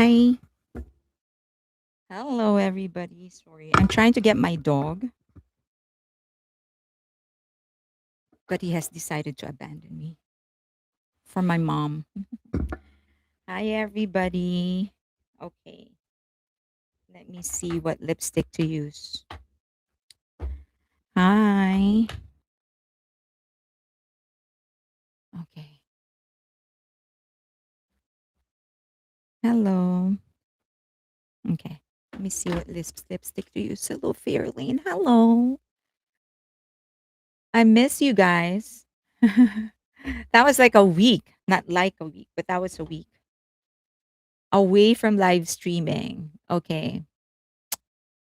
Hi. Hello, everybody. Sorry. I'm trying to get my dog, but he has decided to abandon me for my mom. Hi, everybody. Okay. Let me see what lipstick to use. Hi. Okay. Hello. Okay. Let me see what lipstick to use. Hello, Fairlane. Hello. I miss you guys. That was like a week. Not like a week, but that was a week away from live streaming. Okay.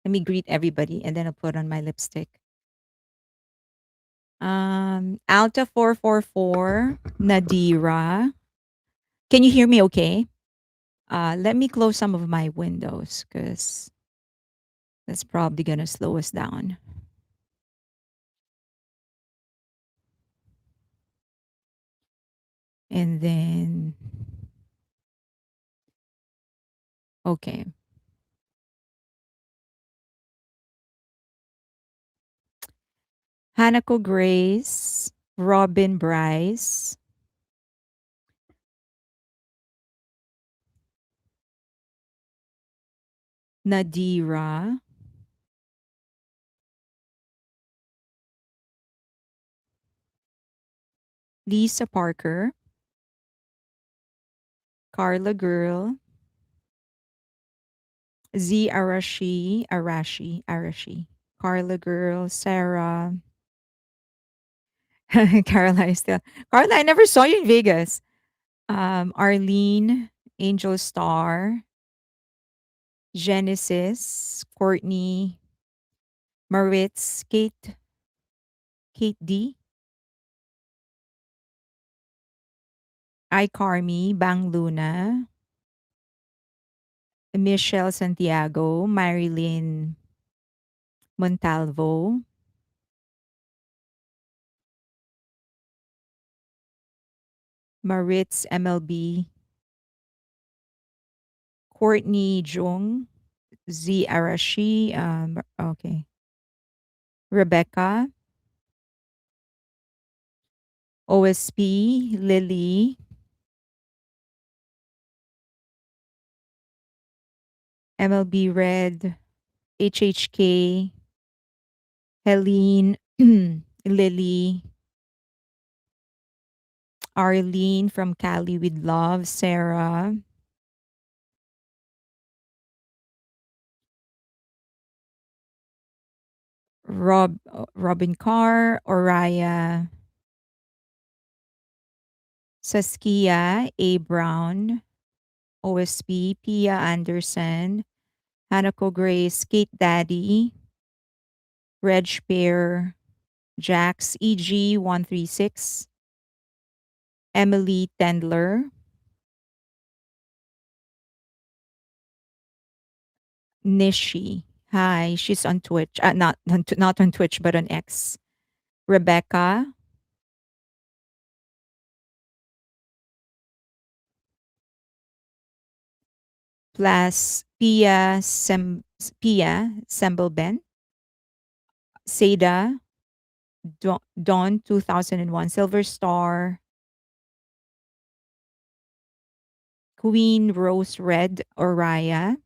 Let me greet everybody and then I'll put on my lipstick. Alta 444, Nadira. Can you hear me okay? Let me close some of my windows because that's probably gonna slow us down. And then okay. Hanako Grace, Robin Bryce, Nadira, Lisa Parker, Carla Girl, Z Arashi, Carla Girl, Sarah, Caroline still. Carla, I never saw you in Vegas. Arlene, Angel Star, Genesis, Courtney, Maritz, Kate D, I Carmi, Bang Luna, Michelle Santiago, Marilyn Montalvo, Maritz MLB, Courtney Jung, Z Arashi, okay, Rebecca, OSP, Lily, MLB Red, HHK, Helene, Lily, Arlene from Cali with Love, Sarah, Robin Carr, Oraya, Saskia, A. Brown, OSP, Pia Anderson, Hanako Grace, Kate Daddy, Reg Pear, Jax, EG136, Emily Tendler, Nishi. Hi, she's on Twitch. Not on Twitch, but on X. Rebecca, plus Pia Sembleben, Seda, Dawn 2001, Silver Star, Queen Rose Red, Oraya,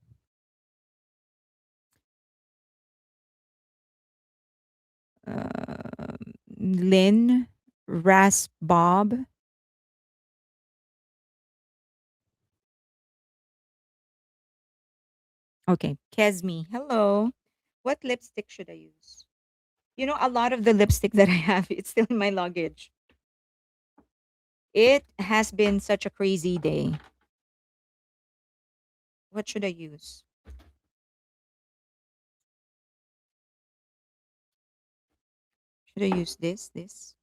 Lynn, Ras Bob. Okay, Kesme. Hello. What lipstick should I use? You know, a lot of the lipstick that I have, it's still in my luggage. It has been such a crazy day. What should I use? Should I use this?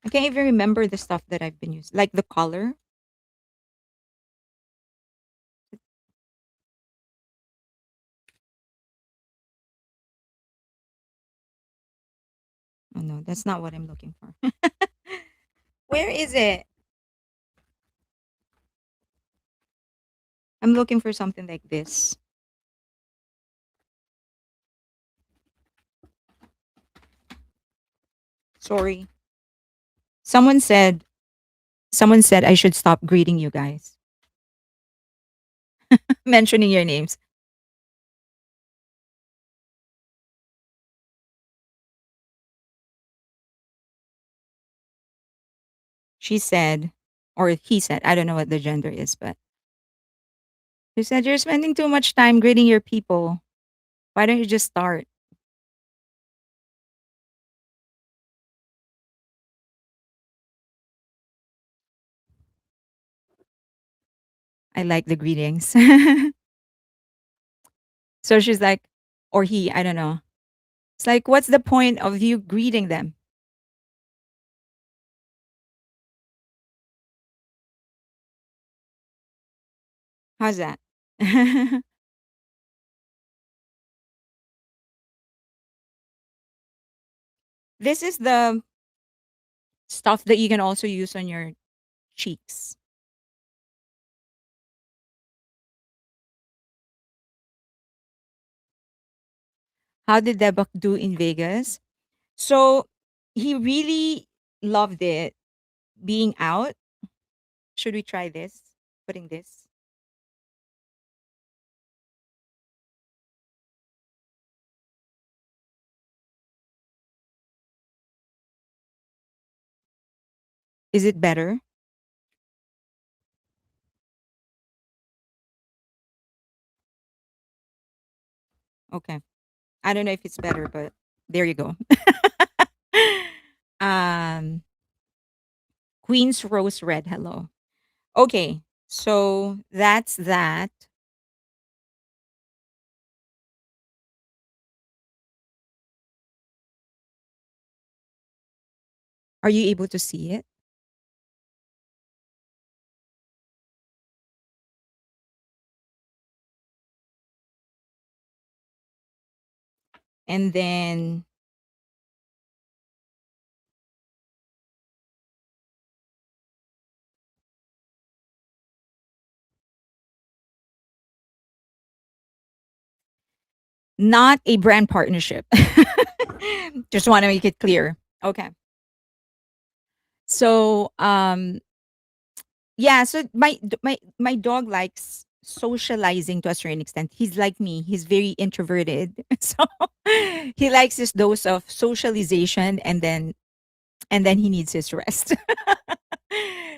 I can't even remember the stuff that I've been using. Like the color. Oh no, that's not what I'm looking for. Where is it? I'm looking for something like this. Sorry. Someone said someone said I should stop greeting you guys, mentioning your names. She said, or he said, I don't know what the gender is, but he said, "You're spending too much time greeting your people. Why don't you just start?" I like the greetings. So she's like, or he, I don't know. It's like, what's the point of you greeting them? How's that? This is the stuff that you can also use on your cheeks. How did Debak do in Vegas? So he really loved it being out. Should we try this? Putting this. Is it better? Okay. I don't know if it's better, but there you go. um Queen's Rose Red, hello. Okay. So that's that. Are you able to see it? And then not a brand partnership. Just want to make it clear. Okay. So yeah, so my dog likes socializing to a certain extent. He's like me. He's very introverted. So he likes this dose of socialization, and then he needs his rest.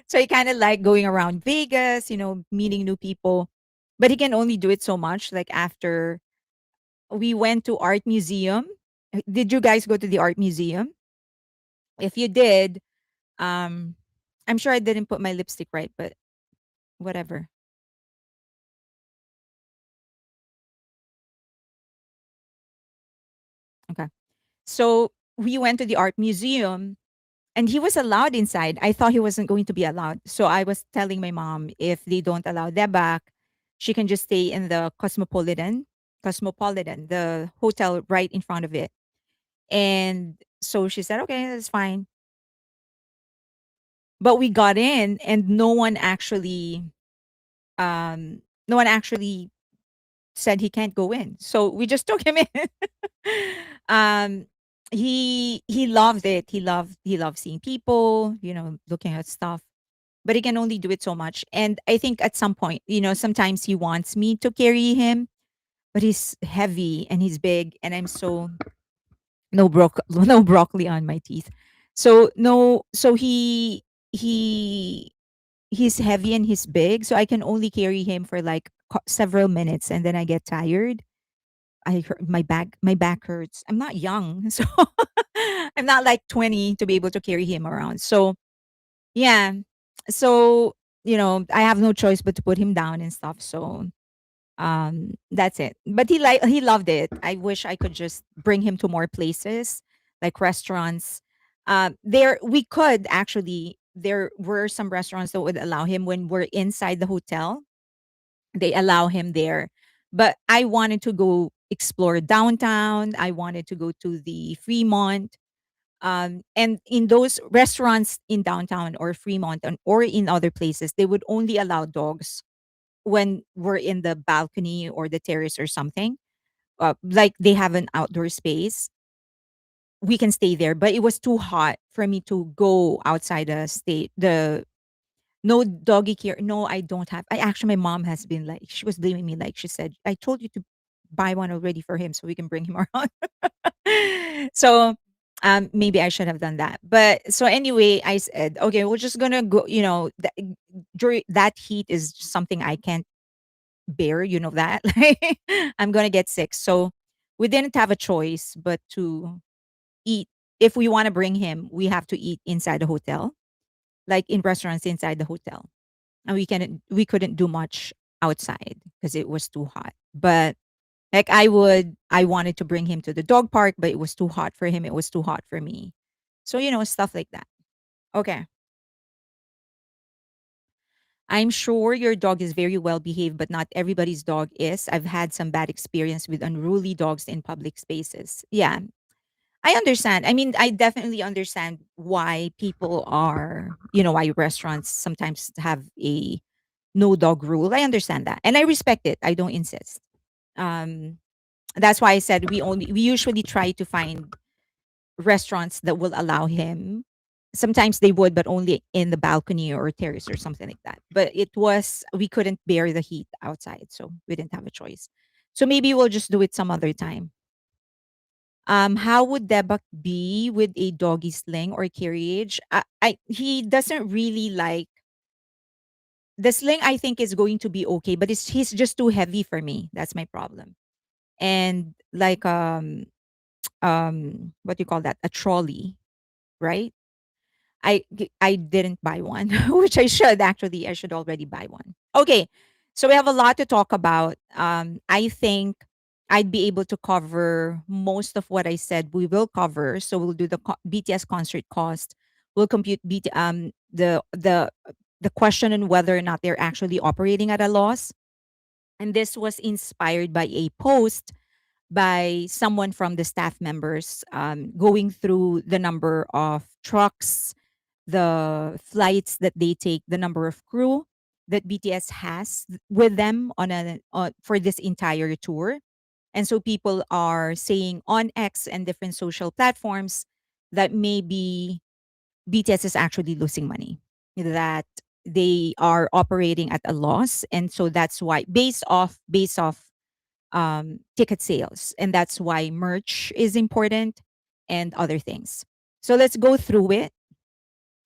So he kind of like going around Vegas, meeting new people. But he can only do it so much. Like after we went to art museum. Did you guys go to the art museum? If you did, um I'm sure I didn't put my lipstick right, but whatever. Okay. So we went to the art museum and he was allowed inside. I thought he wasn't going to be allowed. So I was telling my mom if they don't allow Debak, she can just stay in the Cosmopolitan, the hotel right in front of it. And so she said, okay, that's fine. But we got in and no one actually said he can't go in. So we just took him in. um he loved it. He loved seeing people, looking at stuff. But he can only do it so much. And I think at some point, sometimes he wants me to carry him, but he's heavy and he's big and I'm so no broccoli on my teeth. So no so he he's heavy and he's big, so I can only carry him for like several minutes and then I get tired. My back hurts. I'm not young, so I'm not like 20 to be able to carry him around. So yeah, so I have no choice but to put him down and stuff. So that's it. But he loved it. I wish I could just bring him to more places like restaurants. There were some restaurants that would allow him when we're inside the hotel. They allow him there. But I wanted to go explore downtown. I wanted to go to the Fremont. And in those restaurants in downtown or Fremont or in other places, they would only allow dogs when we're in the balcony or the terrace or something, like they have an outdoor space, we can stay there. But it was too hot for me to go outside the state. The no doggy care. No, I don't have. I actually, my mom has been like, she was blaming me. Like she said, I told you to buy one already for him so we can bring him around. So maybe I should have done that. But so anyway, I said, okay, we're just gonna go. During that heat is something I can't bear. You know that. Like, I'm gonna get sick. So we didn't have a choice but to eat. If we want to bring him, we have to eat inside the hotel, like in restaurants inside the hotel, and we couldn't do much outside because it was too hot. But like I wanted to bring him to the dog park, but it was too hot for him. It was too hot for me. So stuff like that. Okay. I'm sure your dog is very well behaved, but not everybody's dog is. I've had some bad experience with unruly dogs in public spaces. Yeah, I understand. I mean, I definitely understand why people are, why restaurants sometimes have a no dog rule. I understand that. And I respect it. I don't insist. Um, that's why I said we usually try to find restaurants that will allow him. Sometimes they would, but only in the balcony or terrace or something like that. But we couldn't bear the heat outside, so we didn't have a choice. So maybe we'll just do it some other time. How would Debak be with a doggy sling or carriage? He doesn't really like the sling. I think is going to be okay, but he's just too heavy for me. That's my problem. And like what do you call that? A trolley, right? I didn't buy one, which I should actually. I should already buy one. Okay, so we have a lot to talk about. I think I'd be able to cover most of what I said. We will cover. So we'll do the BTS concert cost. We'll compute the question on whether or not they're actually operating at a loss. And this was inspired by a post by someone from the staff members, going through the number of trucks, the flights that they take, the number of crew that BTS has with them for this entire tour. And so people are saying on X and different social platforms that maybe BTS is actually losing money, that they are operating at a loss. And so that's why based off ticket sales. And that's why merch is important and other things. So let's go through it.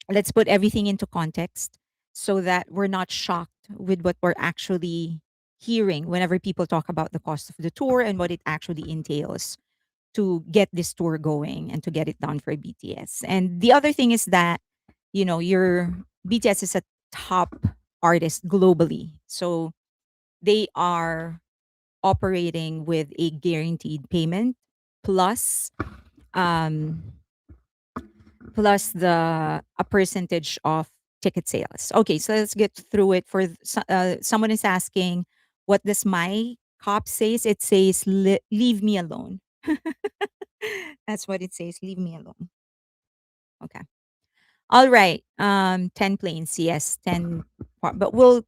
Let's put everything into context so that we're not shocked with what we're actually hearing whenever people talk about the cost of the tour and what it actually entails to get this tour going and to get it done for BTS. And the other thing is that, your BTS is a top artist globally. So they are operating with a guaranteed payment plus um plus the a percentage of ticket sales. Okay, so let's get through it. Someone is asking, what does my cop says? It says, "Leave me alone." That's what it says. Leave me alone. Okay. All right. 10 planes. Yes, 10. But we'll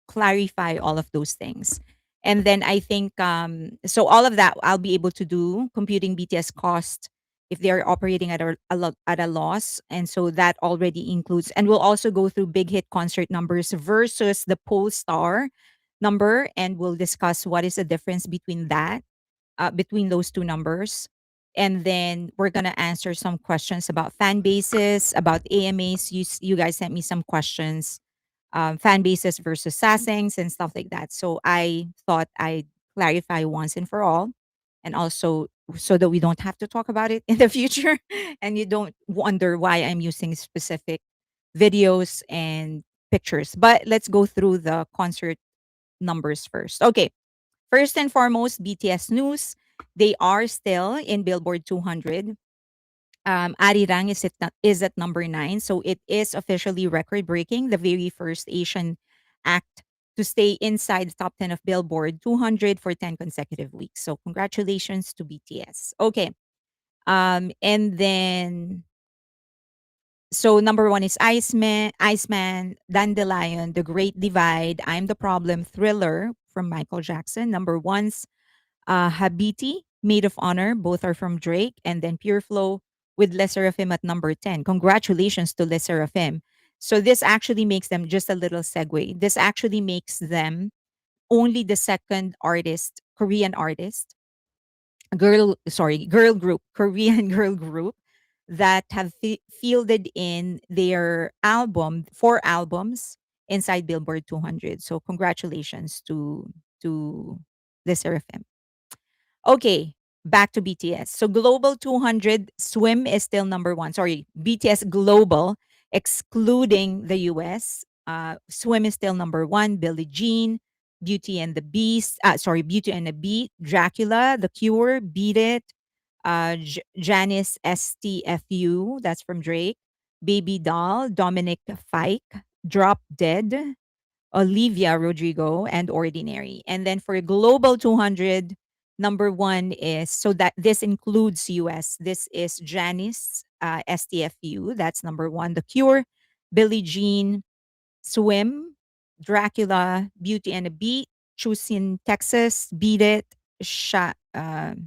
clarify all of those things. And then I think so all of that I'll be able to do computing BTS cost if they are operating at a loss. And so that already includes, and we'll also go through big hit concert numbers versus the Pollstar number, and we'll discuss what is the difference between that, between those two numbers. And then we're gonna answer some questions about fan bases, about AMAs. You guys sent me some questions, fan bases versus SASSENGS and stuff like that. So I thought I'd clarify once and for all, and also so that we don't have to talk about it in the future, and you don't wonder why I'm using specific videos and pictures. But let's go through the concert numbers first. Okay, first and foremost, BTS news. They are still in Billboard 200. ARIRANG is at number 9. So it is officially record breaking, the very first Asian act to stay inside the top 10 of Billboard 200 for 10 consecutive weeks. So congratulations to BTS. Okay. And then So number one is Iceman, Dandelion, The Great Divide, I'm the Problem, Thriller from Michael Jackson. Number one's Habiti, Maid of Honor, both are from Drake, and then Pure Flow with LeSSERAFIM at number 10. Congratulations to LeSSERAFIM. So this actually makes them, just a little segue, this actually makes them only the second artist, Korean artist, girl group, Korean girl group that have fielded in their album, four albums inside Billboard 200. So congratulations to the Seraphim. Okay, back to BTS. So Global 200, Swim is still number one. Sorry, BTS Global, excluding the US. Swim is still number one. Billie Jean, Beauty and the Beast. Beauty and the Beat. Dracula, The Cure, Beat It. Janice STFU, that's from Drake. Baby Doll, Dominic Fike. Drop Dead, Olivia Rodrigo, and Ordinary. And then for Global 200, number one is, so that this includes US. This is Janice, STFU. That's number one. The Cure, Billie Jean, Swim, Dracula, Beauty and the Beat, Choosing Texas, Beat It, Shabang,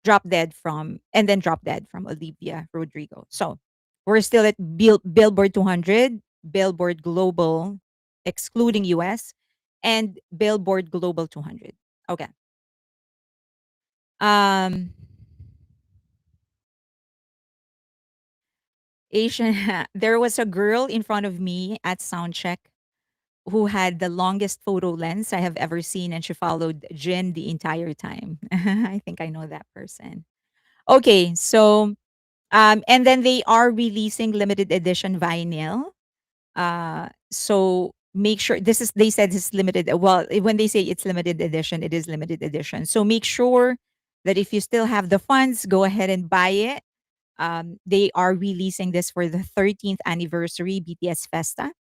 Drop Dead from Olivia Rodrigo. So we're still at Billboard 200, Billboard Global, excluding US, and Billboard Global 200. Okay. Um, Asian, there was a girl in front of me at soundcheck who had the longest photo lens I have ever seen, and she followed Jin the entire time. I think I know that person. Okay, so and then they are releasing limited edition vinyl. So make sure, this is, they said it's limited. Well, when they say it's limited edition, it is limited edition. So make sure that if you still have the funds, go ahead and buy it. They are releasing this for the 13th anniversary BTS Festa.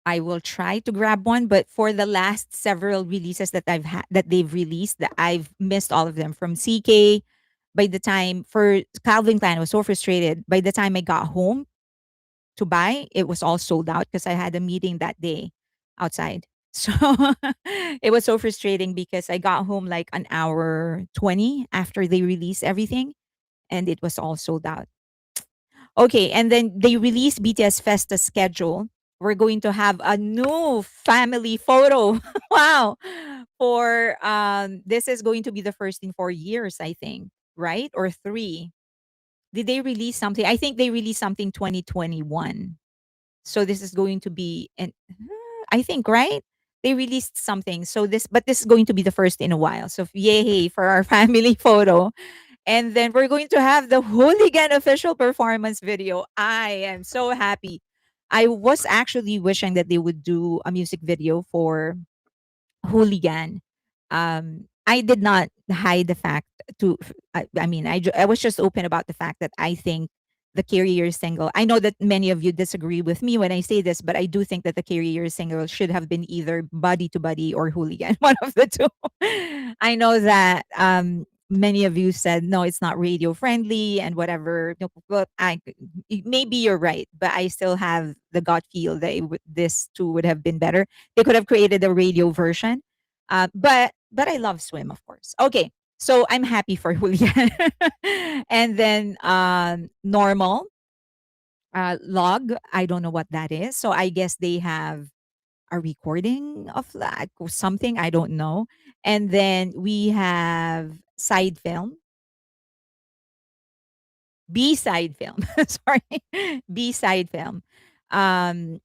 I will try to grab one, but for the last several releases that I've had, that they've released, that I've missed all of them. From CK, by the time, for Calvin Klein, I was so frustrated. By the time I got home to buy, it was all sold out because I had a meeting that day outside. So it was so frustrating because I got home like an hour 20 after they released everything, and it was all sold out. Okay, and then they released BTS Festa schedule. We're going to have a new family photo. Wow. For this is going to be the first in 4 years, I think, right? Or 3. Did they release something? I think they released something 2021. So this is going to be, and I think, right? They released something. So this, but this is going to be the first in a while. So yay for our family photo. And then we're going to have the Hooligan official performance video. I am so happy. I was actually wishing that they would do a music video for Hooligan. I did not hide the fact to, I mean, I was just open about the fact that I think the Carrier single, I know that many of you disagree with me when I say this, but I do think that the Carrier single should have been either Body to Body or Hooligan, one of the two. I know that many of you said, no, it's not radio friendly and whatever. No, well, maybe you're right, but I still have the gut feel that this two would have been better. They could have created a radio version. But I love Swim, of course. Okay, so I'm happy for Julian. And then Normal, Log. I don't know what that is. So I guess they have a recording of that or something. I don't know. And then we have Side Film, B side film. Sorry, B side film. Um,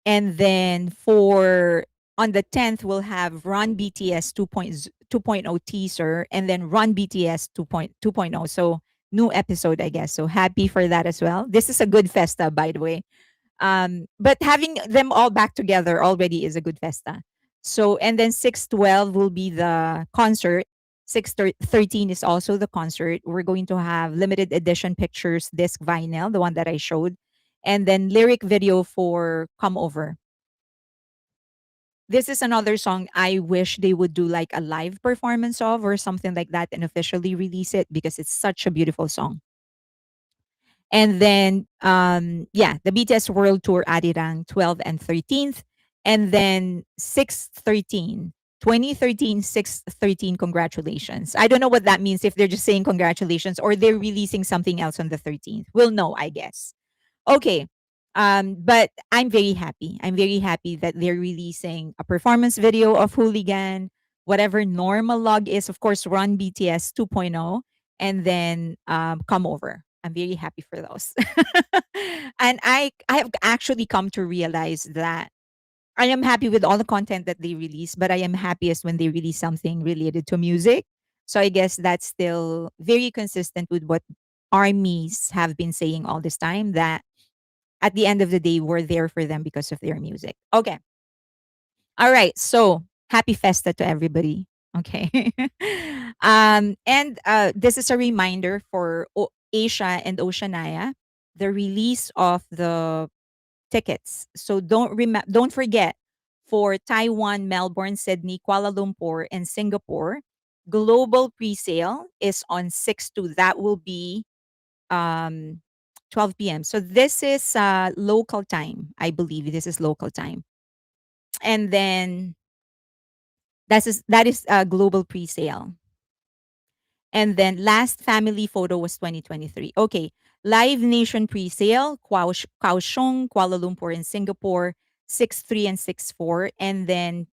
And then for on the 10th, we'll have Run BTS 2.0 teaser, and then Run BTS 2.0. So new episode, I guess. So happy for that as well. This is a good festa, by the way. But having them all back together already is a good festa. So, and then 6/12 will be the concert. 6/13 is also the concert. We're going to have limited edition pictures, disc vinyl, the one that I showed, and then lyric video for Come Over. This is another song I wish they would do like a live performance of or something like that and officially release it because it's such a beautiful song. And then, yeah, the BTS World Tour Arirang 12 and 13th. And then 613, 2013, 613, congratulations. I don't know what that means, if they're just saying congratulations or they're releasing something else on the 13th. We'll know, I guess. Okay. But I'm very happy. I'm very happy that they're releasing a performance video of Hooligan, whatever normal log is, of course, run BTS 2.0, and then come over. I'm very happy for those. And I have actually come to realize that I am happy with all the content that they release, but I am happiest when they release something related to music. So I guess that's still very consistent with what armies have been saying all this time, that at the end of the day, we're there for them because of their music. Okay. All right. So happy Festa to everybody. Okay. And this is a reminder for Asia and Oceania, the release of the tickets. So don't forget, for Taiwan, Melbourne, Sydney, Kuala Lumpur, and Singapore, global pre-sale is on 6/2. That will be um 12 p.m. So this is local time. I believe this is local time. And then that is global pre-sale. And then last family photo was 2023. Okay. Live Nation pre-sale, Kaohsiung, Kuala Lumpur, and Singapore, 6/3 and 6/4. And then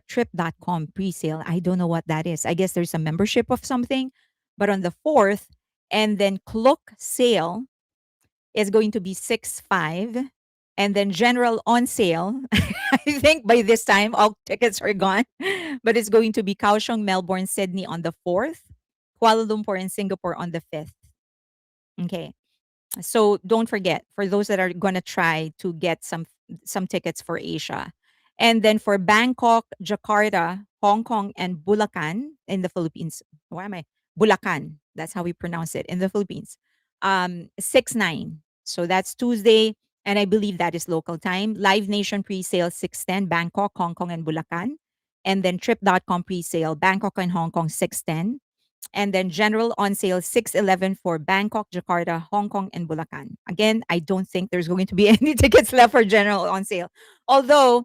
trip.com pre-sale. I don't know what that is. I guess there's a membership of something. But on the 4th, and then Klook sale is going to be 6/5. And then general on sale. I think by this time all tickets are gone. But it's going to be Kaohsiung, Melbourne, Sydney on the 4th, Kuala Lumpur and Singapore on the 5th. Okay. So don't forget, for those that are gonna try to get some tickets for Asia. And then for Bangkok, Jakarta, Hong Kong, and Bulacan in the Philippines. Why am I? Bulacan. That's how we pronounce it in the Philippines. 6/9. So that's Tuesday. And I believe that is local time. Live Nation pre-sale 6/10, Bangkok, Hong Kong, and Bulacan. And then trip.com pre-sale, Bangkok and Hong Kong 6/10. And then general on sale 6/11 for Bangkok, Jakarta, Hong Kong, and Bulacan. Again, I don't think there's going to be any tickets left for general on sale. Although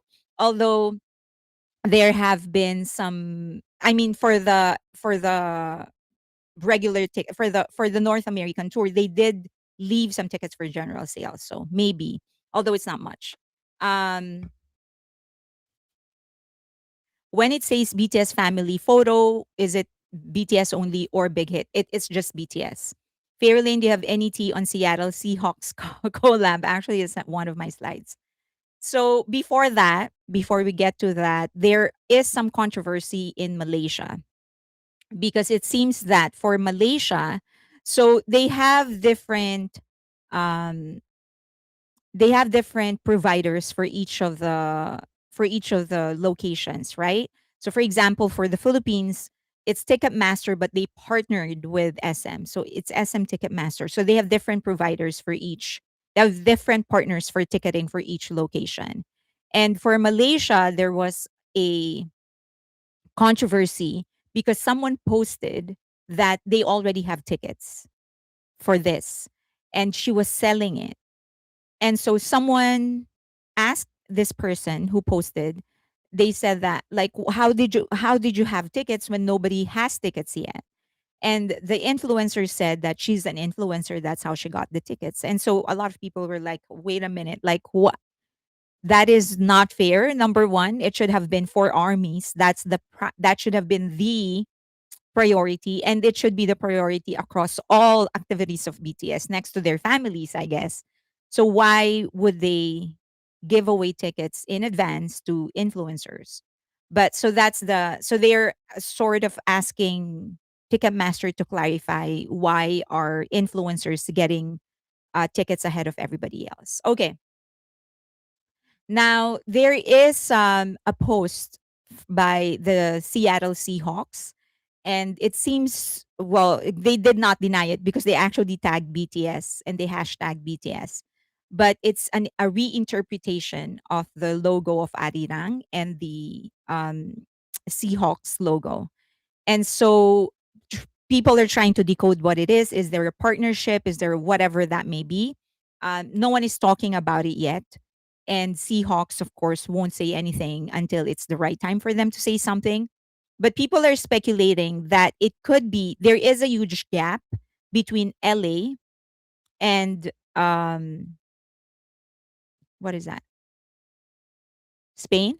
there have been some, I mean, for the regular ticket, for the North American tour, they did leave some tickets for general sale. So maybe, although it's not much. Um when it says BTS family photo, is it BTS only or Big Hit? It's just BTS. Fairlane, do you have any tea on Seattle Seahawks collab? Actually, it's not one of my slides. So before that, before we get to that, there is some controversy in Malaysia, because it seems that for Malaysia, so um, they have different providers for each of the locations, right? So for example, for the Philippines, it's Ticketmaster, but they partnered with SM. So it's SM Ticketmaster. So they have different providers for each. They have different partners for ticketing for each location. And for Malaysia, there was a controversy because someone posted that they already have tickets for this, and she was selling it. And so someone asked this person who posted, they said that, like, how did you have tickets when nobody has tickets yet? And the influencer said that she's an influencer, that's how she got the tickets. And so a lot of people were like, wait a minute, like, what? That is not fair. Number one, it should have been for armies. That should have been the priority, and it should be the priority across all activities of BTS next to their families, I guess. So why would they give away tickets in advance to influencers? But so they're sort of asking Ticketmaster to clarify, why are influencers getting tickets ahead of everybody else. Okay. Now, there is a post by the Seattle Seahawks, and it seems, well, they did not deny it because they actually tagged BTS and they hashtag BTS. But it's a reinterpretation of the logo of Arirang and the Seahawks logo. And so people are trying to decode what it is. Is there a partnership? Is there whatever that may be? No one is talking about it yet. And Seahawks, of course, won't say anything until it's the right time for them to say something. But people are speculating that it could be there is a huge gap between LA and what is that? Spain?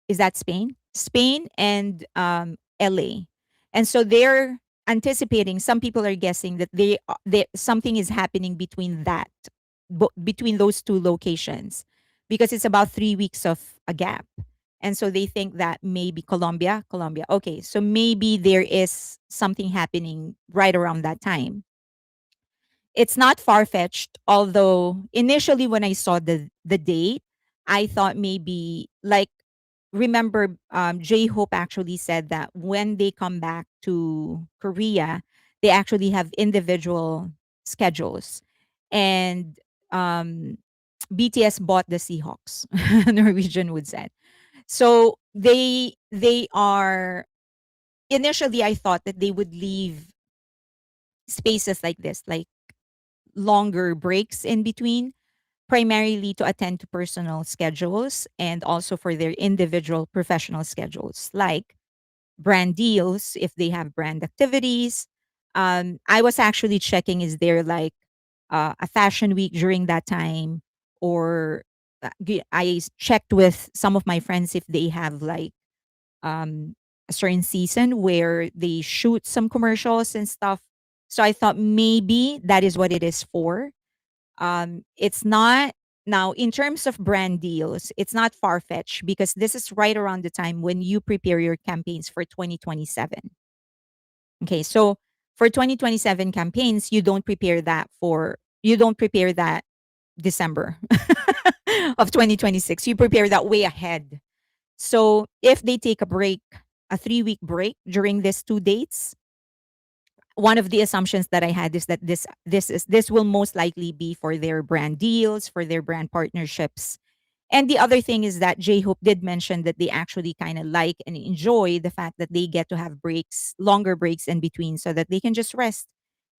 Is that Spain? Spain and LA. And so they're anticipating, some people are guessing that something is happening between between those two locations, because it's about 3 weeks of a gap. And so they think that maybe Colombia. Okay, so maybe there is something happening right around that time. It's not far fetched, although initially when I saw the date, I thought maybe, like, remember, J Hope actually said that when they come back to Korea, they actually have individual schedules, and BTS bought the Seahawks. Norwegian would say. So they are, initially I thought that they would leave spaces like this, like longer breaks in between, primarily to attend to personal schedules and also for their individual professional schedules, like brand deals if they have brand activities. I was actually checking, is there like a fashion week during that time? Or I checked with some of my friends if they have like a certain season where they shoot some commercials and stuff. So I thought maybe that is what it is for. It's not, now in terms of brand deals, it's not far fetched because this is right around the time when you prepare your campaigns for 2027. Okay, so for 2027 campaigns, you don't prepare that December of 2026. You prepare that way ahead. So if they take a break, a 3-week break during these two dates, one of the assumptions that I had is that this will most likely be for their brand deals, for their brand partnerships. And the other thing is that J Hope did mention that they actually kind of like and enjoy the fact that they get to have breaks, longer breaks in between, so that they can just rest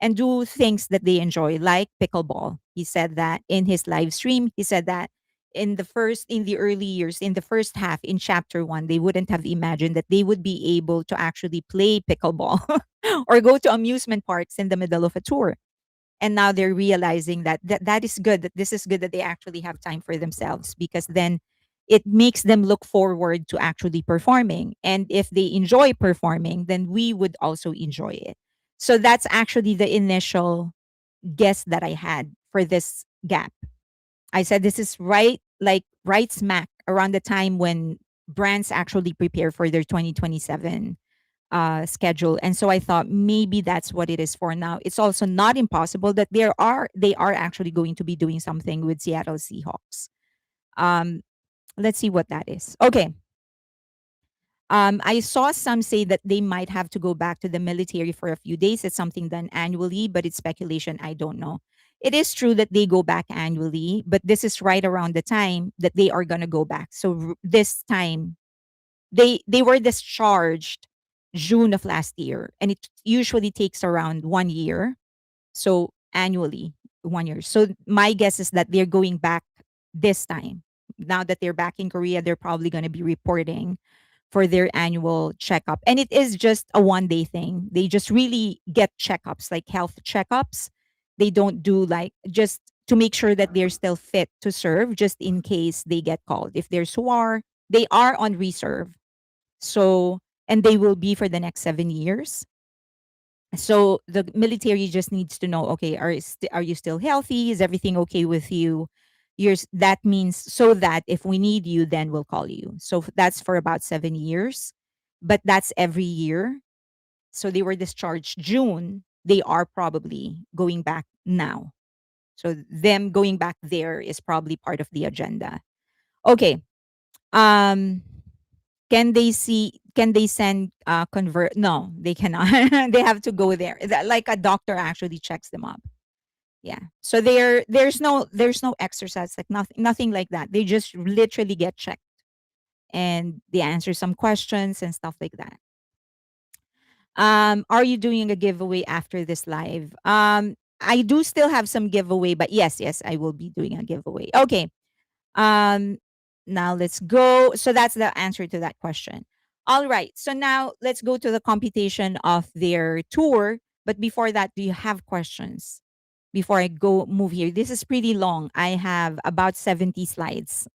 and do things that they enjoy, like pickleball. He said that in his live stream. He said that in the early years, in the first half, in chapter one, they wouldn't have imagined that they would be able to actually play pickleball or go to amusement parks in the middle of a tour. And now they're realizing that is good, that this is good, that they actually have time for themselves, because then it makes them look forward to actually performing, and if they enjoy performing, then we would also enjoy it. So that's actually the initial guess that I had for this gap. I said this is right, like right smack around the time when brands actually prepare for their 2027 schedule. And so I thought maybe that's what it is for now. It's also not impossible that they are actually going to be doing something with Seattle Seahawks. Um, let's see what that is. Okay. I saw some say that they might have to go back to the military for a few days. It's something done annually, but it's speculation. I don't know. It is true that they go back annually, but this is right around the time that they are going to go back. So this time they were discharged June of last year, and it usually takes around 1 year. So annually, 1 year. So my guess is that they're going back this time. Now that they're back in Korea, they're probably going to be reporting for their annual checkup. And it is just a 1 day thing. They just really get checkups, like health checkups. They don't do like just to make sure that they're still fit to serve, just in case they get called. If there's war, they are on reserve. So, and they will be for the next 7 years. So the military just needs to know, okay, are you still healthy? Is everything okay with you? That means so that if we need you, then we'll call you. So that's for about 7 years, but that's every year. So they were discharged June. They are probably going back now. So them going back there is probably part of the agenda. Okay. Um, can they send convert? No, they cannot. They have to go there. Like a doctor actually checks them up. Yeah. So there's no exercise, like nothing like that. They just literally get checked and they answer some questions and stuff like that. Are you doing a giveaway after this live? I do still have some giveaway, but yes, yes, I will be doing a giveaway. Okay. Um, Now let's go. So that's the answer to that question. All right. So now let's go to the computation of their tour. But before that, do you have questions? Before I go move here, this is pretty long. I have about 70 slides.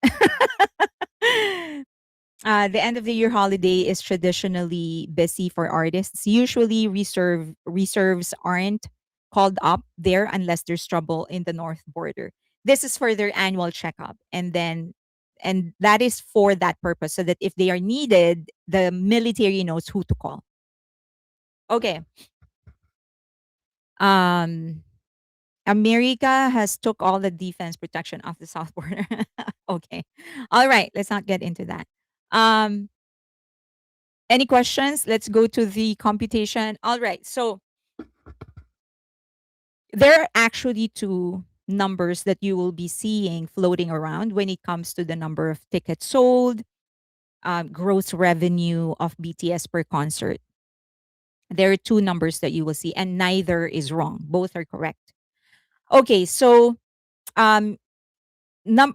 The end of the year holiday is traditionally busy for artists. Usually, reserves aren't called up there unless there's trouble in the north border. This is for their annual checkup, and that is for that purpose, so that if they are needed, the military knows who to call. Okay. Um, America has took all the defense protection off the south border. Okay. All right. Let's not get into that. Um, Any questions? Let's go to the computation. All right. So there are actually two numbers that you will be seeing floating around when it comes to the number of tickets sold, gross revenue of BTS per concert. There are two numbers that you will see, and neither is wrong. Both are correct. Okay. So um,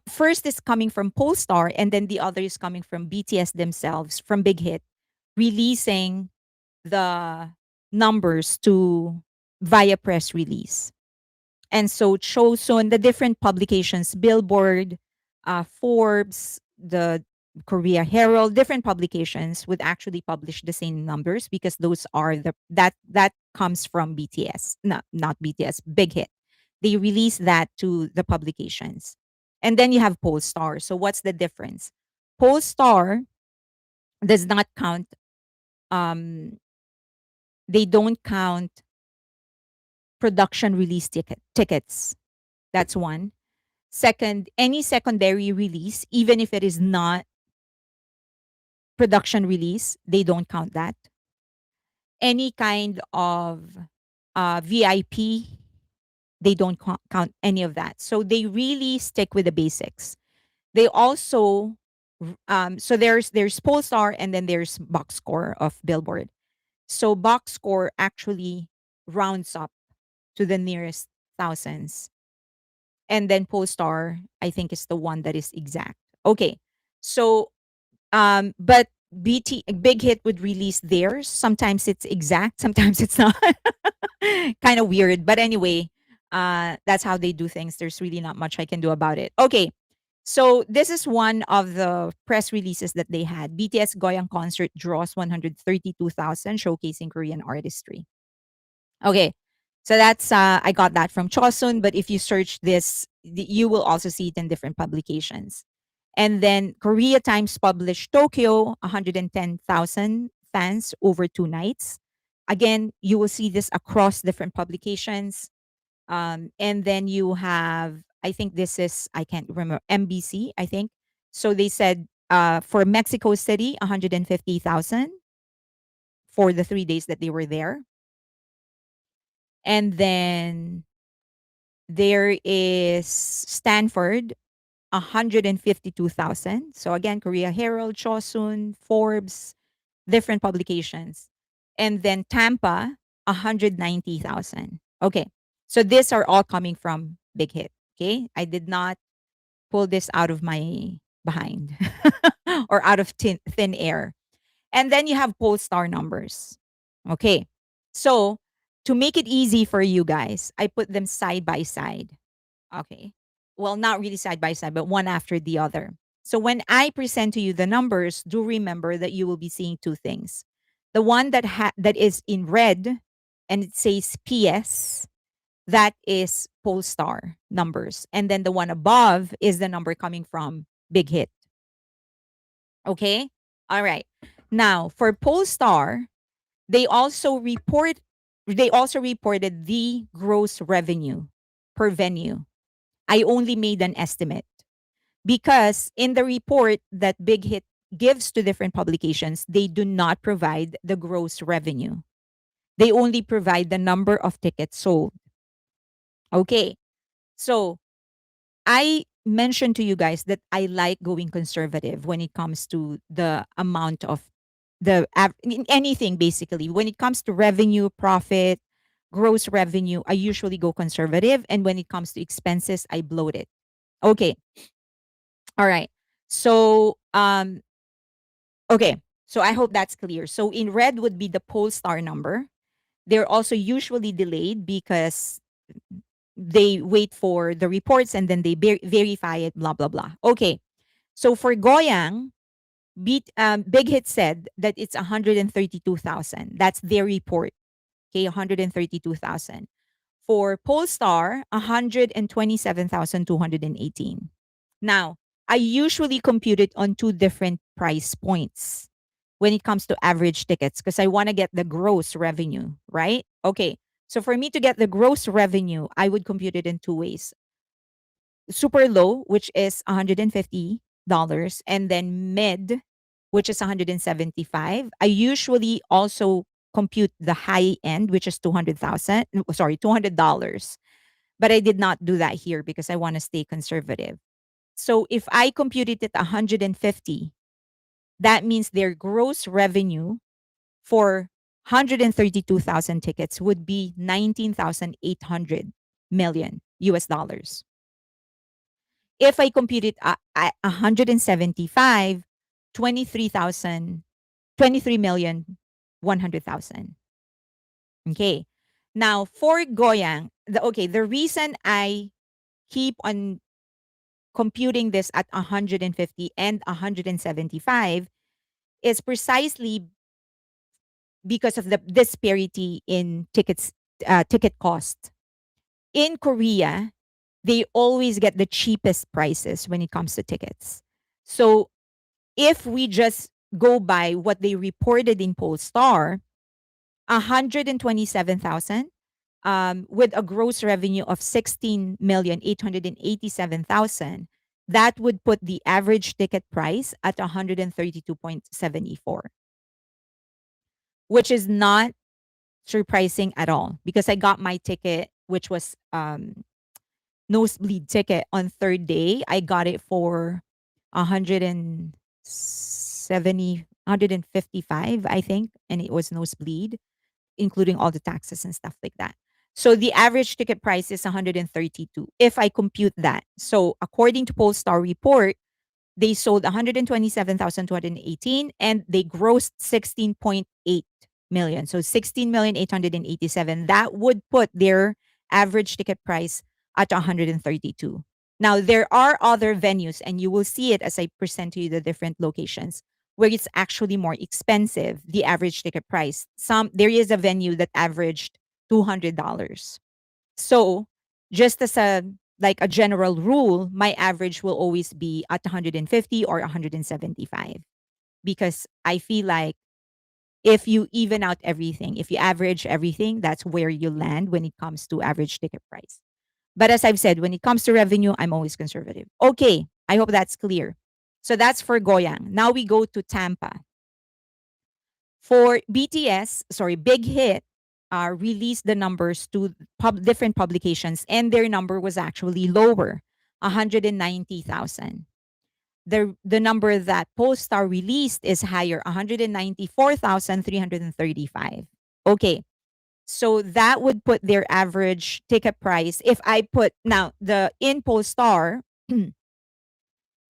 first is coming from Pollstar, and then the other is coming from BTS themselves, from Big Hit, releasing the numbers to via press release. And so Chosun, the different publications, Billboard, Forbes, the Korea Herald, different publications would actually publish the same numbers because those are that comes from BTS, not BTS, Big Hit. They release that to the publications. And then you have Pollstar. So what's the difference? Pollstar does not count, um, they don't count production release tickets. That's one. Second, any secondary release, even if it is not production release, they don't count that. Any kind of VIP, they don't count any of that. So they really stick with the basics. They also, so there's Polestar, and then there's box score of Billboard. So box score actually rounds up to the nearest thousands. And then Polestar, I think, is the one that is exact. Okay. So but Big Hit would release theirs. Sometimes it's exact, sometimes it's not. Kind of weird. But anyway, that's how they do things. There's really not much I can do about it. Okay. So this is one of the press releases that they had. BTS Goyang concert draws 132,000, showcasing Korean artistry. Okay. So that's I got that from Chosun, but if you search this, you will also see it in different publications. And then Korea Times published Tokyo, 110,000 fans over 2 nights. Again, you will see this across different publications. And then you have, I think this is, I can't remember, MBC, I think. So they said for Mexico City, 150,000 for the 3 days that they were there. And then there is Stanford, 152,000. So again, Korea Herald, Chosun, Forbes, different publications. And then Tampa, 190,000. Okay. So these are all coming from Big Hit. Okay. I did not pull this out of my behind or out of thin air. And then you have Polestar numbers. Okay. So to make it easy for you guys, I put them side by side. Okay. Well, not really side by side, but one after the other. So when I present to you the numbers, do remember that you will be seeing two things. The one that is in red and it says PS, that is Polestar numbers. And then the one above is the number coming from Big Hit. Okay? All right. Now, for Polestar, they also reported the gross revenue per venue. I only made an estimate because in the report that Big Hit gives to different publications, they do not provide the gross revenue. They only provide the number of tickets sold. Okay. So I mentioned to you guys that I like going conservative when it comes to the amount of anything basically. When it comes to revenue, profit, gross revenue, I usually go conservative. And when it comes to expenses, I bloat it. Okay. All right. So, okay. So I hope that's clear. So in red would be the Pollstar number. They're also usually delayed because they wait for the reports and then they verify it, blah, blah, blah. Okay. So for Goyang, Big Hit said that it's 132,000. That's their report. Okay, 132,000. For Polestar, 127,218. Now, I usually compute it on two different price points when it comes to average tickets because I want to get the gross revenue, right? Okay. So for me to get the gross revenue, I would compute it in two ways. Super low, which is $150, and then mid, which is 175. I usually also compute the high end, which is 200,000, sorry, $200. But I did not do that here because I want to stay conservative. So if I computed it 150, that means their gross revenue for 132,000 tickets would be 19,800 million US dollars. If I compute it at 175, 23,000, 23,100,000. Okay. Now for Goyang, the reason I keep on computing this at 150 and 175 is precisely because of the disparity in ticket cost. In Korea, they always get the cheapest prices when it comes to tickets. So if we just go by what they reported in Pollstar, 127,000 with a gross revenue of 16,887,000, that would put the average ticket price at 132.74, which is not surprising at all because I got my ticket, which was nosebleed ticket on third day. I got it for 170, 155, I think, and it was nosebleed, including all the taxes and stuff like that. So the average ticket price is 132 if I compute that. So according to Polestar report, they sold 127,218 and they grossed 16.8 million. So 16,887. That would put their average ticket price at 132. Now there are other venues and you will see it as I present to you the different locations where it's actually more expensive, the average ticket price. There is a venue that averaged $200. So, just as a general rule, my average will always be at 150 or 175 because I feel like if you even out everything, if you average everything, that's where you land when it comes to average ticket price. But as I've said, when it comes to revenue, I'm always conservative. Okay, I hope that's clear. So that's for Goyang. Now we go to Tampa. For BTS, sorry, Big Hit released the numbers to different publications, and their number was actually lower, 190,000. The number that Pollstar released is higher, 194,335. Okay, so that would put their average ticket price. If I put now the in Pollstar,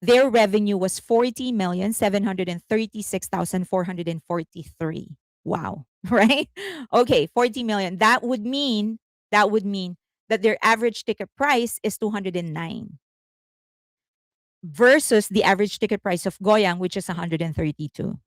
their revenue was 40,736,443. Wow. Right? Okay, 40 million. That would mean that their average ticket price is 209 versus the average ticket price of Goyang, which is 132.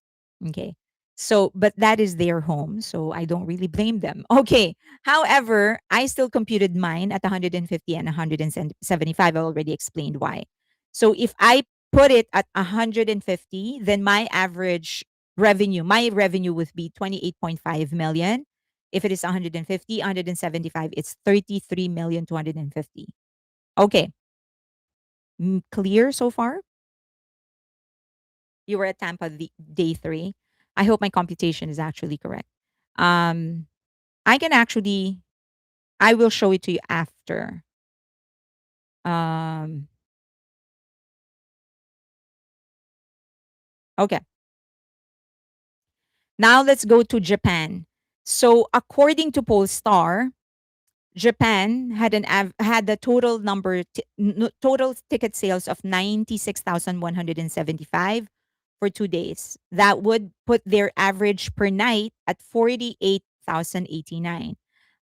Okay. So, but that is their home. So I don't really blame them. Okay. However, I still computed mine at 150 and 175. I already explained why. So if I put it at 150, then my revenue would be 28.5 million. If it is 150, 175, it's 33,250,000. Okay. Clear so far? You were at Tampa day 3. I hope my computation is actually correct. Um, I can actually, I will show it to you after. Um, okay. Now let's go to Japan. So according to Pollstar, Japan had the total total ticket sales of 96,175 for 2 days. That would put their average per night at 48,089.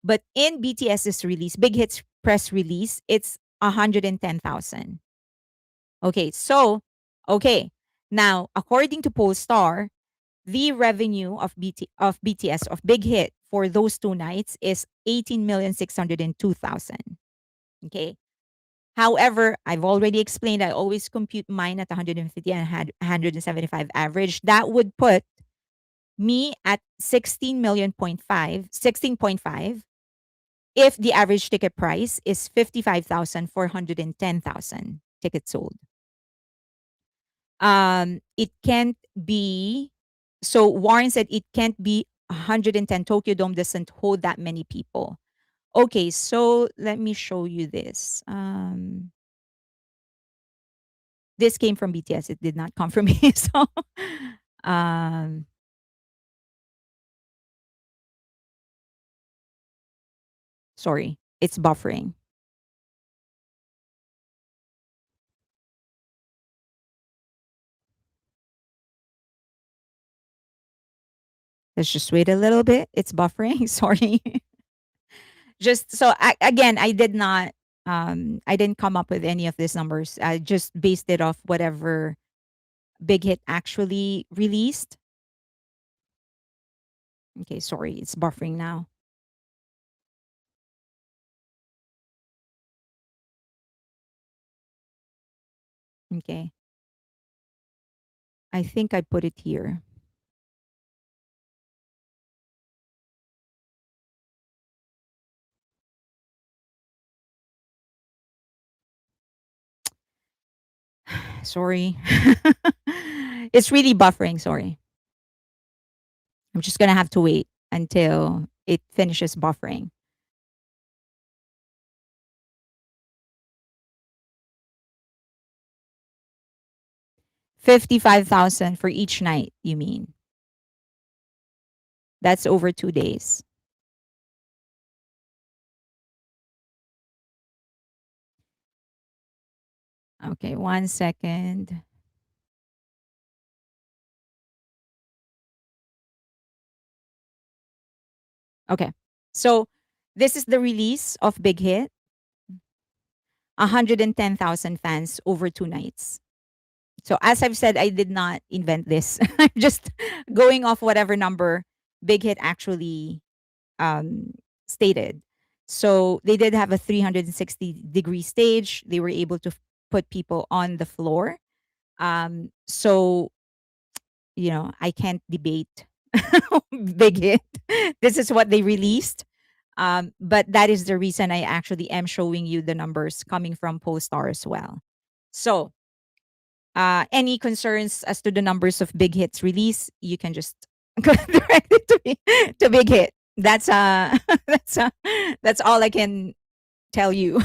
But in BTS's release, Big Hit's press release, it's 110,000. Okay, so okay. Now, according to Pollstar, the revenue of BTS of Big Hit for those 2 nights is 18,602,000. Okay. However, I've already explained I always compute mine at 150 and had 175 average. That would put me at 16.5 if the average ticket price is 55,410,000 tickets sold. It can't be, so Warren said it can't be 110. Tokyo Dome doesn't hold that many people. Okay, so let me show you this. This came from BTS. It did not come from me. So, um, sorry, it's buffering. Let's just wait a little bit. It's buffering. Sorry. Just so again, I didn't come up with any of these numbers. I just based it off whatever Big Hit actually released. Okay, sorry, it's buffering now. Okay. I think I put it here. Sorry. It's really buffering, sorry. I'm just gonna have to wait until it finishes buffering. 55,000 for each night, you mean? That's over 2 days. Okay, 1 second. Okay. So this is the release of Big Hit. 110,000 fans over 2 nights. So as I've said, I did not invent this. I'm just going off whatever number Big Hit actually stated. So they did have a 360-degree stage. They were able to put people on the floor. So, I can't debate Big Hit. This is what they released. But that is the reason I actually am showing you the numbers coming from Pollstar as well. So, any concerns as to the numbers of Big Hit's release, you can just direct it to Big Hit. That's that's that's all I can tell you.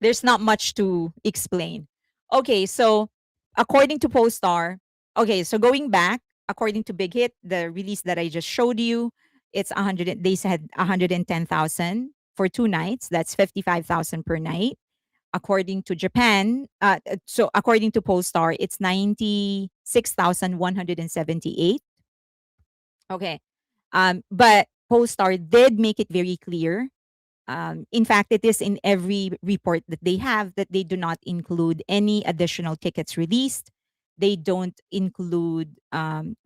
There's not much to explain. Okay, so according to Pollstar, okay, so going back, according to Big Hit, the release that I just showed you, it's 100. They said 110,000 for 2 nights. That's 55,000 per night. According to Japan, so according to Pollstar, it's 96,178. Okay. But Pollstar did make it very clear. In fact, it is in every report that they have that they do not include any additional tickets released. They don't include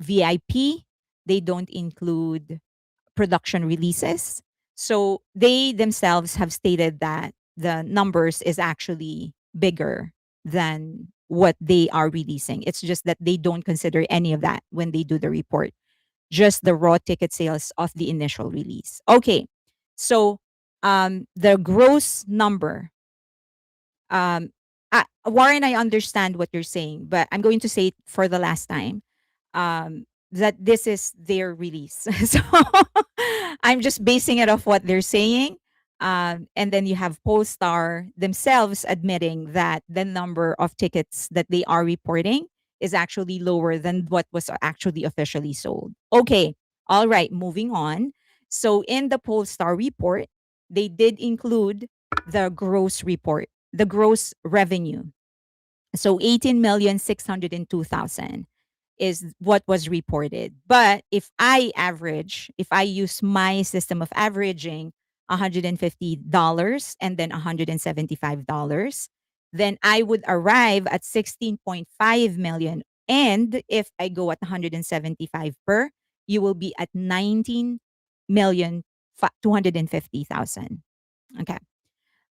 VIP. They don't include production releases. So they themselves have stated that the numbers is actually bigger than what they are releasing. It's just that they don't consider any of that when they do the report, just the raw ticket sales of the initial release. Okay. So the gross number, Warren, I understand what you're saying, but I'm going to say it for the last time, that this is their release. So I'm just basing it off what they're saying. And then you have Pollstar themselves admitting that the number of tickets that they are reporting is actually lower than what was actually officially sold. Okay, all right, moving on. So in the Pollstar report, they did include the gross report, the gross revenue. So 18,602,000 is what was reported. But if I use my system of averaging $150 and then $175, then I would arrive at 16.5 million. And if I go at 175 per, you will be at 19,250,000. Okay.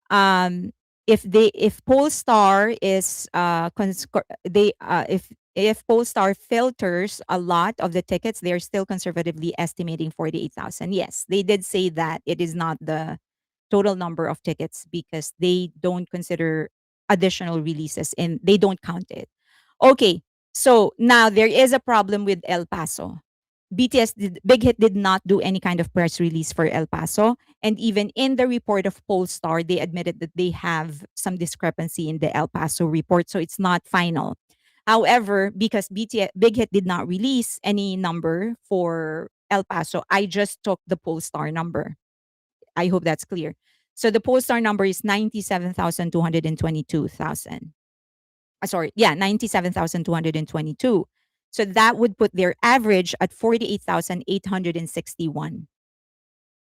um if Polestar is they if Polestar filters a lot of the tickets, they're still conservatively estimating 48,000. Yes, they did say that it is not the total number of tickets because they don't consider additional releases and they don't count it. Okay, so now there is a problem with El Paso. Big Hit did not do any kind of press release for El Paso. And even in the report of Pollstar, they admitted that they have some discrepancy in the El Paso report. So it's not final. However, because Big Hit did not release any number for El Paso, I just took the Pollstar number. I hope that's clear. So the Pollstar number is 97,222,000. Sorry, yeah, 97,222. So that would put their average at 48,861.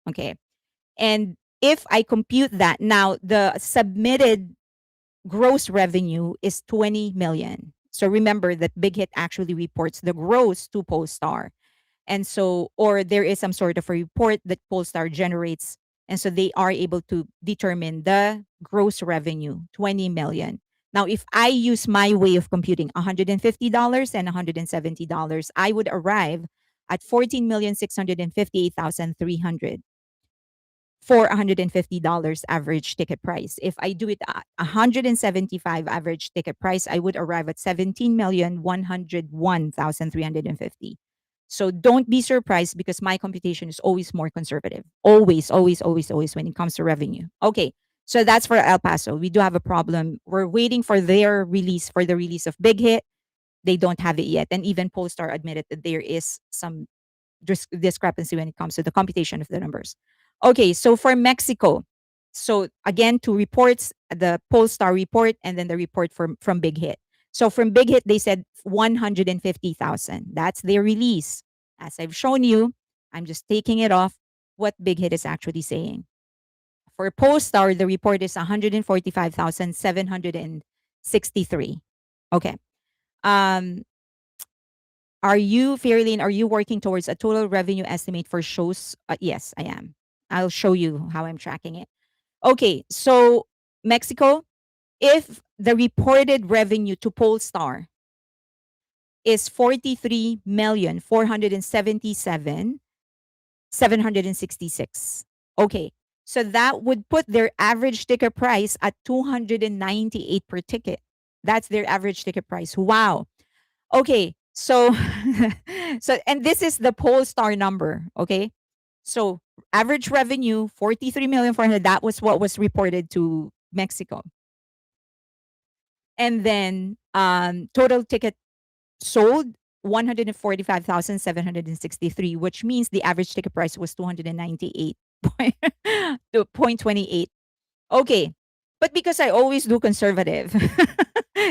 Okay. And if I compute that, now the submitted gross revenue is 20 million. So remember that Big Hit actually reports the gross to Polestar. And so, or there is some sort of a report that Polestar generates. And so they are able to determine the gross revenue, 20 million. Now, if I use my way of computing $150 and $170, I would arrive at 14,658,300 for $150 average ticket price. If I do it at 175 average ticket price, I would arrive at 17,101,350. So don't be surprised because my computation is always more conservative. Always, always, always, always when it comes to revenue. Okay. So that's for El Paso. We do have a problem. We're waiting for their release, for the release of Big Hit. They don't have it yet. And even Polestar admitted that there is some discrepancy when it comes to the computation of the numbers. Okay, so for Mexico, so again, two reports, the Polestar report and then the report from Big Hit. So from Big Hit, they said 150,000. That's their release. As I've shown you, I'm just taking it off what Big Hit is actually saying. For Polestar, the report is 145,763. Okay. Um, Fairlane, are you working towards a total revenue estimate for shows? Yes, I am. I'll show you how I'm tracking it. Okay, so Mexico, if the reported revenue to Polestar is 43,477,766. Okay, so that would put their average ticket price at 298 per ticket. That's their average ticket price. Wow. Okay, so and this is the Polestar number, okay? So average revenue 43,400,000. That was what was reported to Mexico. And then total ticket sold 145,763, which means the average ticket price was 298.28. Okay. But because I always do conservative,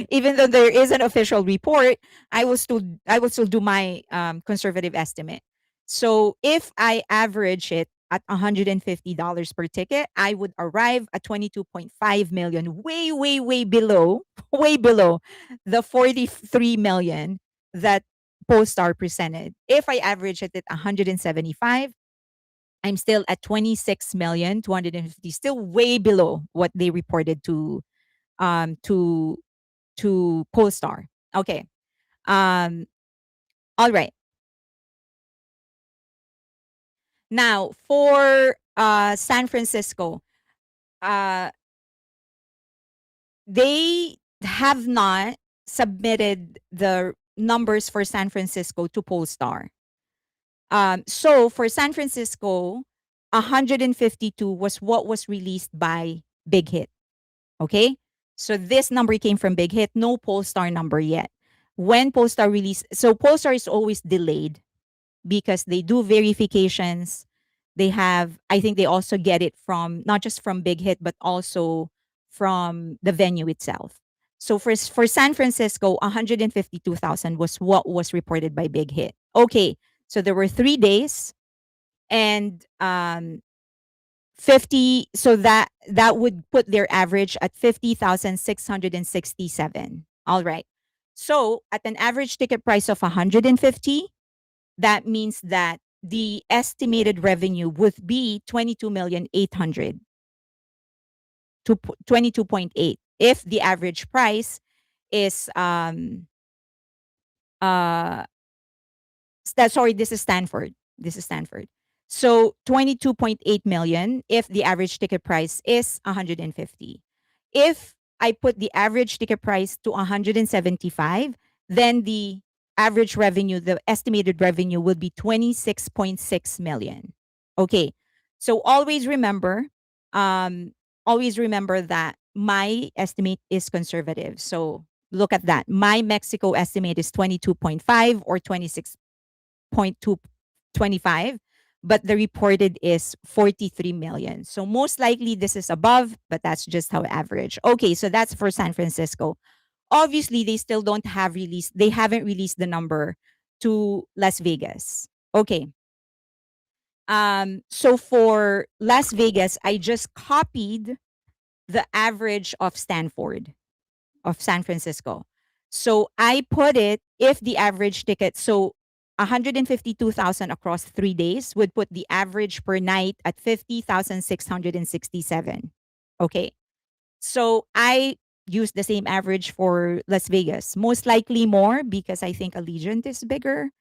even though there is an official report, I will still do my conservative estimate. So if I average it at $150 per ticket, I would arrive at 22.5 million, way, way, way below, way below the 43 million that Polestar presented. If I average it at 175, I'm still at 26,250,000, still way below what they reported to um to Polestar. Okay. Um all right. Now for San Francisco, uh they have not submitted the numbers for San Francisco to Polestar. So for San Francisco, 152 was what was released by Big Hit. Okay? So this number came from Big Hit, no Polestar number yet. when Pollstar release, so Pollstar is always delayed because they do verifications. They have, I think they also get it from not just from Big Hit, but also from the venue itself. So for San Francisco, 152,000 was what was reported by Big Hit. Okay, so there were 3 days, and 50. So that would put their average at 50,667. All right. So at an average ticket price of 150, that means that the estimated revenue would be 22,800,000 to 22.8 if the average price is uh sorry, this is Stanford. This is Stanford. So 22.8 million if the average ticket price is 150. If I put the average ticket price to 175, then the average revenue, the estimated revenue would be 26.6 million. Okay. So always remember that my estimate is conservative. So look at that. My Mexico estimate is 22.5 or 26.225, but the reported is 43 million. So most likely this is above, but that's just how average. Okay, so that's for San Francisco. Obviously, they still don't have released, they haven't released the number to Las Vegas. Okay. So for Las Vegas, I just copied the average of Stanford, of San Francisco. So I put it, if the average ticket, so 152,000 across 3 days would put the average per night at 50,667. Okay. So I use the same average for Las Vegas. Most likely more because I think Allegiant is bigger.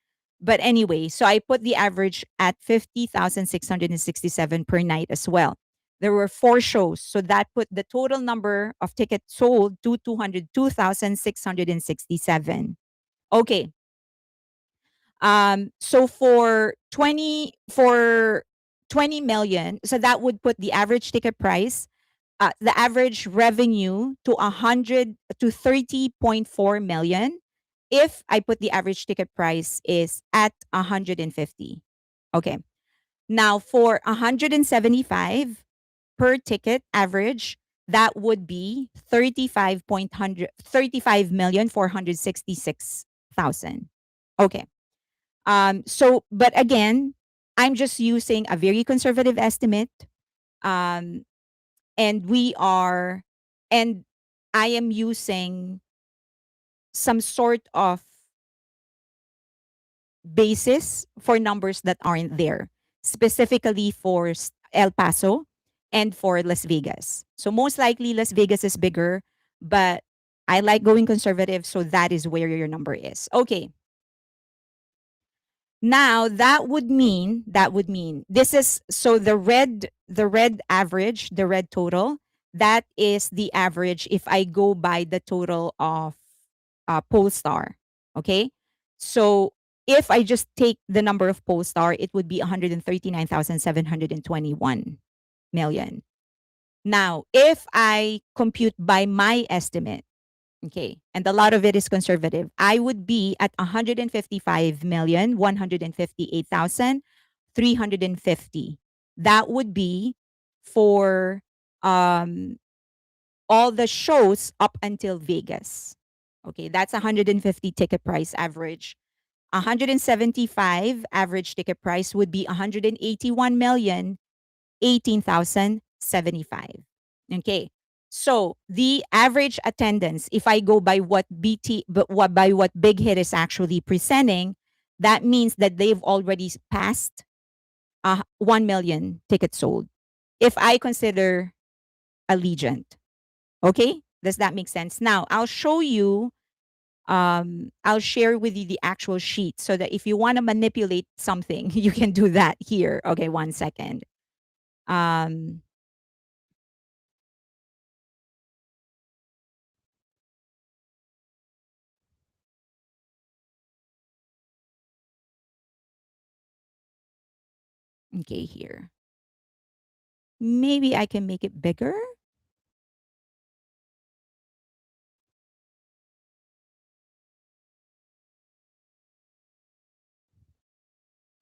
But anyway, so I put the average at 50,667 per night as well. There were 4 shows, so that put the total number of tickets sold to 202,667. Okay. So for 20 million, so that would put the average ticket price, the average revenue to 30.4 million if I put the average ticket price is at 150. Okay. Now for 175 per ticket average, that would be 35,466,000. Okay. So but again, I'm just using a very conservative estimate. Um, and we are and I am using some sort of basis for numbers that aren't there, specifically for El Paso and for Las Vegas. So most likely Las Vegas is bigger, but I like going conservative, so that is where your number is. Okay. Now that would mean this is, so the red average, the red total, that is the average if I go by the total of Pollstar. Okay? So if I just take the number of Pollstar, it would be 139,721 million. Now, if I compute by my estimate, okay, and a lot of it is conservative, I would be at 155,158,350. That would be for all the shows up until Vegas. Okay, that's 150 ticket price average. 175 average ticket price would be 181,018,075. Okay. So the average attendance, if I go by what Big Hit is actually presenting, that means that they've already passed 1 million tickets sold. If I consider Allegiant. Okay? Does that make sense? Now, I'll share with you the actual sheet so that if you want to manipulate something, you can do that here. Okay, 1 second. Um, okay, here. Maybe I can make it bigger.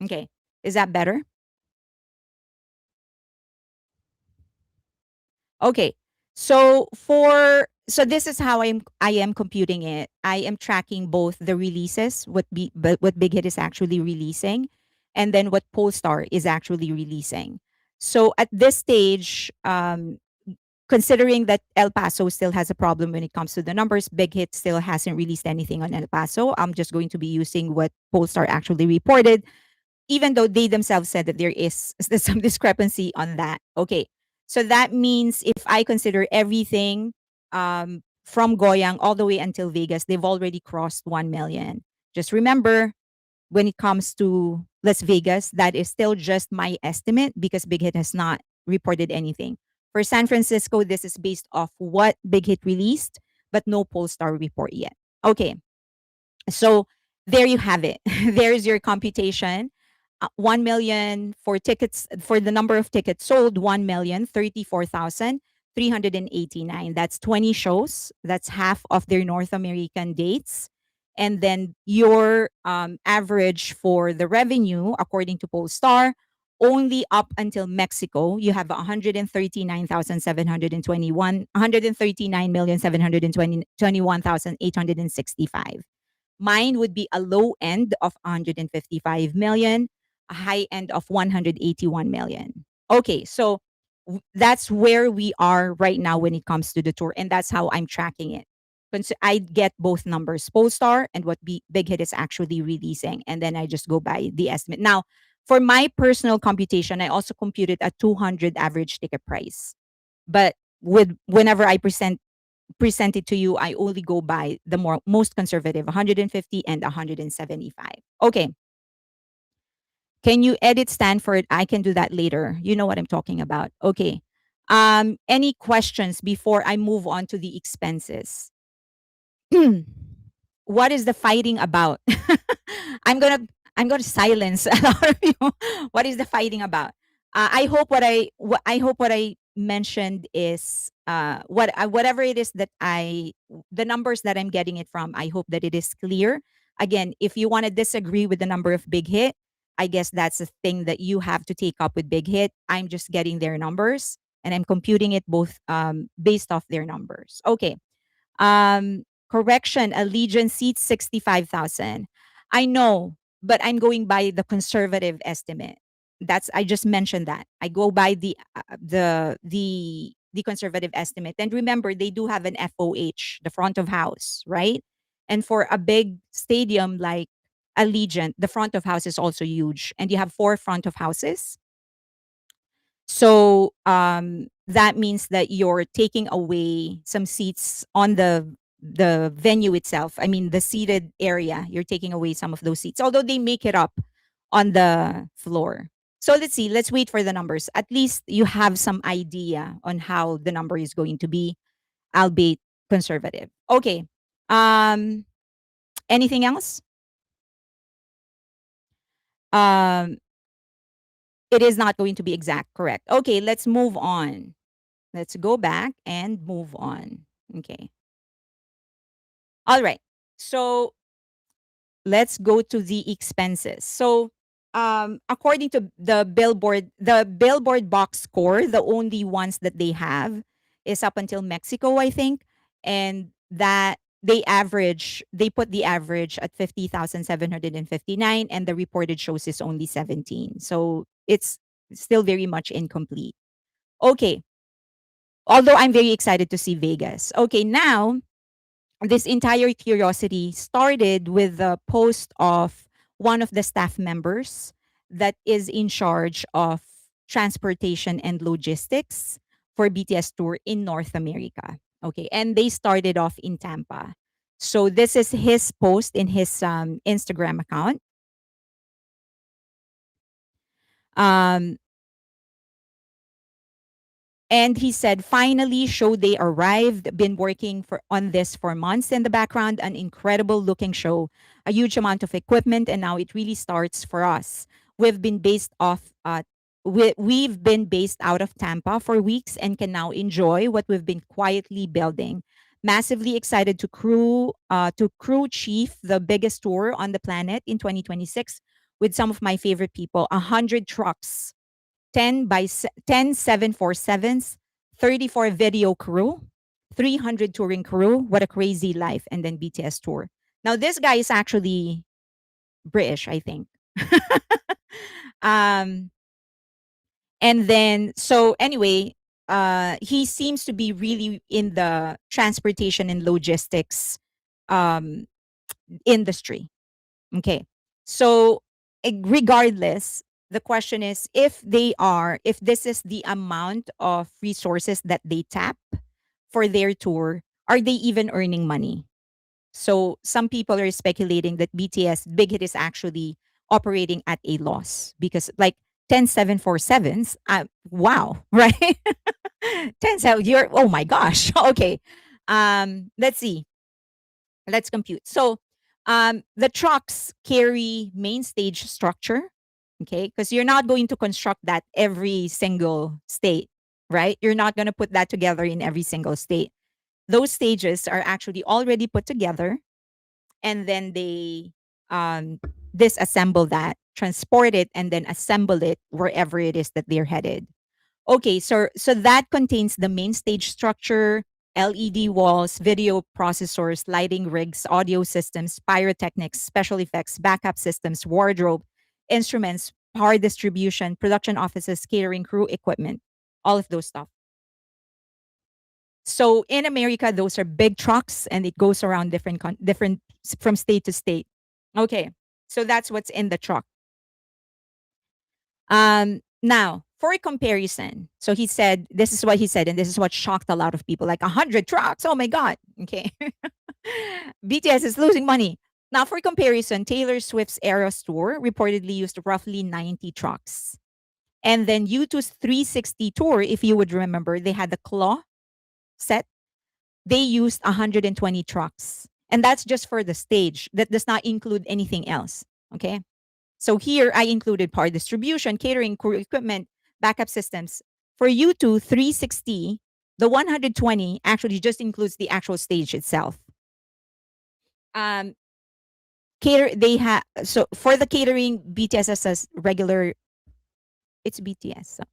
Okay. Is that better? Okay. So this is how I am computing it. I am tracking both the releases, what Big Hit is actually releasing, and then what Pollstar is actually releasing. So at this stage, considering that El Paso still has a problem when it comes to the numbers, Big Hit still hasn't released anything on El Paso. I'm just going to be using what Pollstar actually reported, even though they themselves said that there is some discrepancy on that. Okay. So that means if I consider everything from Goyang all the way until Vegas, they've already crossed 1 million. Just remember, when it comes to Las Vegas, that is still just my estimate because Big Hit has not reported anything. For San Francisco, this is based off what Big Hit released, but no Pollstar report yet. Okay. So there you have it. There's your computation. 1 million for tickets, for the number of tickets sold, 1,034,389. That's 20 shows. That's half of their North American dates. And then your average for the revenue, according to Pollstar, only up until Mexico, you have 139,721, 139,721,865. Mine would be a low end of 155 million, a high end of 181 million. Okay, so that's where we are right now when it comes to the tour, and that's how I'm tracking it. I get both numbers, Polestar and what Big Hit is actually releasing, and then I just go by the estimate. Now, for my personal computation, I also computed a 200 average ticket price. But whenever I present it to you, I only go by the most conservative, 150 and 175. Okay. Can you edit Stanford? I can do that later. You know what I'm talking about. Okay. Any questions before I move on to the expenses? What is the fighting about? I'm gonna I'm gonna silence a lot of you. What is the fighting about? I hope what I mentioned is whatever it is that the numbers that I'm getting it from. I hope that it is clear. Again, if you want to disagree with the number of Big Hit, I guess that's a thing that you have to take up with Big Hit. I'm just getting their numbers and I'm computing it both based off their numbers. Okay. Correction, Allegiant seats 65,000. I know, but I'm going by the conservative estimate. I just mentioned that. I go by the conservative estimate. And remember, they do have an FOH, the front of house, right? And for a big stadium like Allegiant, the front of house is also huge. And you have 4 front of houses. So that means that you're taking away some seats on the venue itself. I mean, the seated area, you're taking away some of those seats, although they make it up on the floor. So let's see, let's wait for the numbers. At least you have some idea on how the number is going to be, albeit conservative. Okay. Um, anything else? Um, it is not going to be exact, correct. Okay, let's move on. Let's go back and move on. Okay. All right. So let's go to the expenses. So according to the Billboard box score, the only ones that they have is up until Mexico, I think. And that they put the average at 50,759 and the reported shows is only 17. So it's still very much incomplete. Okay. Although I'm very excited to see Vegas. Okay, now this entire curiosity started with the post of one of the staff members that is in charge of transportation and logistics for BTS tour in North America. Okay, and they started off in Tampa. So this is his post in his Instagram account. Um, And he said, finally, show day arrived. Been working on this for months in the background. An incredible looking show, a huge amount of equipment, and now it really starts for us. We've been based off. We've been based out of Tampa for weeks and can now enjoy what we've been quietly building. Massively excited to crew chief the biggest tour on the planet in 2026. with some of my favorite people, 100 trucks, 10 747s, 34 video crew, 300 touring crew. What a crazy life. And then BTS tour. Now, this guy is actually British, I think. um, and then, so anyway, he seems to be really in the transportation and logistics um, industry. Okay. So, regardless, the question is if this is the amount of resources that they tap for their tour, are they even earning money? So, some people are speculating that BTS Big Hit is actually operating at a loss because, like, 10 747s, wow, right? 10 7, you're, oh my gosh. Okay. Let's see. Let's compute. So, the trucks carry main stage structure, okay? Because you're not going to construct that every single state, right? You're not going to put that together in every single state. Those stages are actually already put together, and then they um, disassemble that, transport it, and then assemble it wherever it is that they're headed. Okay, so that contains the main stage structure, LED walls, video processors, lighting rigs, audio systems, pyrotechnics, special effects, backup systems, wardrobe, instruments, power distribution, production offices, catering, crew equipment, all of those stuff. So in America, those are big trucks, and it goes around different from state to state. Okay, so that's what's in the truck. Now, for a comparison, so he said, this is what he said, and this is what shocked a lot of people, like 100 trucks. Oh my God. Okay. BTS is losing money. Now, for comparison, Taylor Swift's Eras Tour reportedly used roughly 90 trucks. And then U2's 360 tour, if you would remember, they had the claw set. They used 120 trucks. And that's just for the stage. That does not include anything else. Okay. So here I included power distribution, catering, crew equipment, backup systems. For U2 360, the 120 actually just includes the actual stage itself. They have, so for the catering, BTS has regular, it's BTS. So.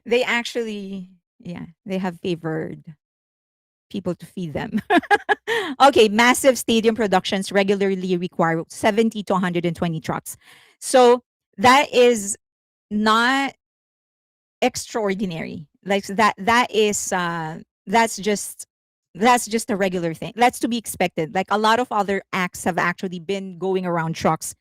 They actually, yeah, they have favored people to feed them. Okay, massive stadium productions regularly require 70 to 120 trucks. So that is not extraordinary. Like that is that's just a regular thing. That's to be expected. Like a lot of other acts have actually been going around trucks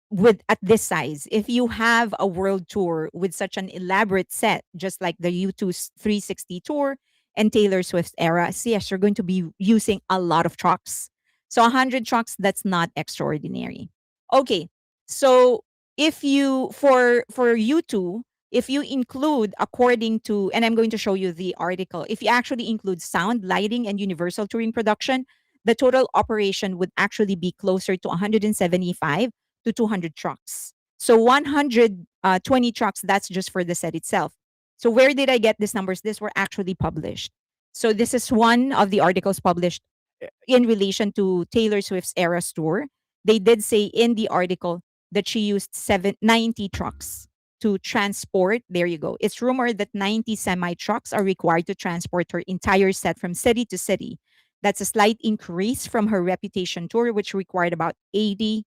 with at this size. If you have a world tour with such an elaborate set, just like the U2's 360 tour and Taylor Swift's era, so yes, you're going to be using a lot of trucks. So 100 trucks, that's not extraordinary. Okay, so if you for U2, if you include according to, and I'm going to show you the article, if you actually include sound, lighting, and universal touring production, the total operation would actually be closer to 175 to 200 trucks. So 120 trucks, that's just for the set itself. So where did I get these numbers? These were actually published. So this is one of the articles published in relation to Taylor Swift's Eras Tour. They did say in the article that she used 90 trucks to transport. There you go. It's rumored that 90 semi trucks are required to transport her entire set from city to city. That's a slight increase from her Reputation tour, which required about 80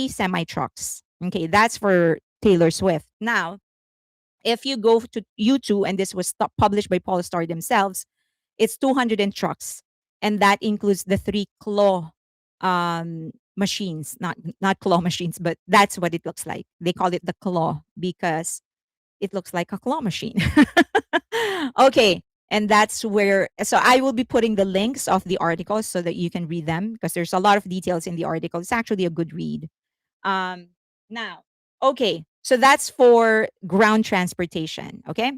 semi trucks. Okay, that's for Taylor Swift. Now, if you go to U2, and this was published by Pollstar themselves, it's 200 trucks, and that includes the 3 claw machines, not claw machines, but that's what it looks like. They call it the claw because it looks like a claw machine. Okay, and that's where, so I will be putting the links of the articles so that you can read them because there's a lot of details in the article. It's actually a good read. Now, okay, so that's for ground transportation. Okay,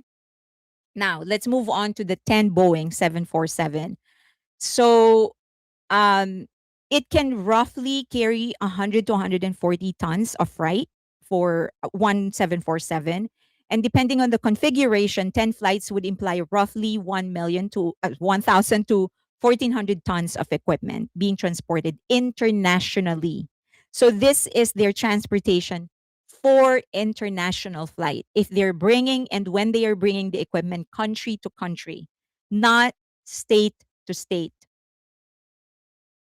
now let's move on to the 10 Boeing 747. So it can roughly carry 100 to 140 tons of freight for one 747. And depending on the configuration, 10 flights would imply roughly 1 million to 1,000 to 1,400 tons of equipment being transported internationally. So this is their transportation for international flight. If they're bringing and when they are bringing the equipment country to country, not state to state.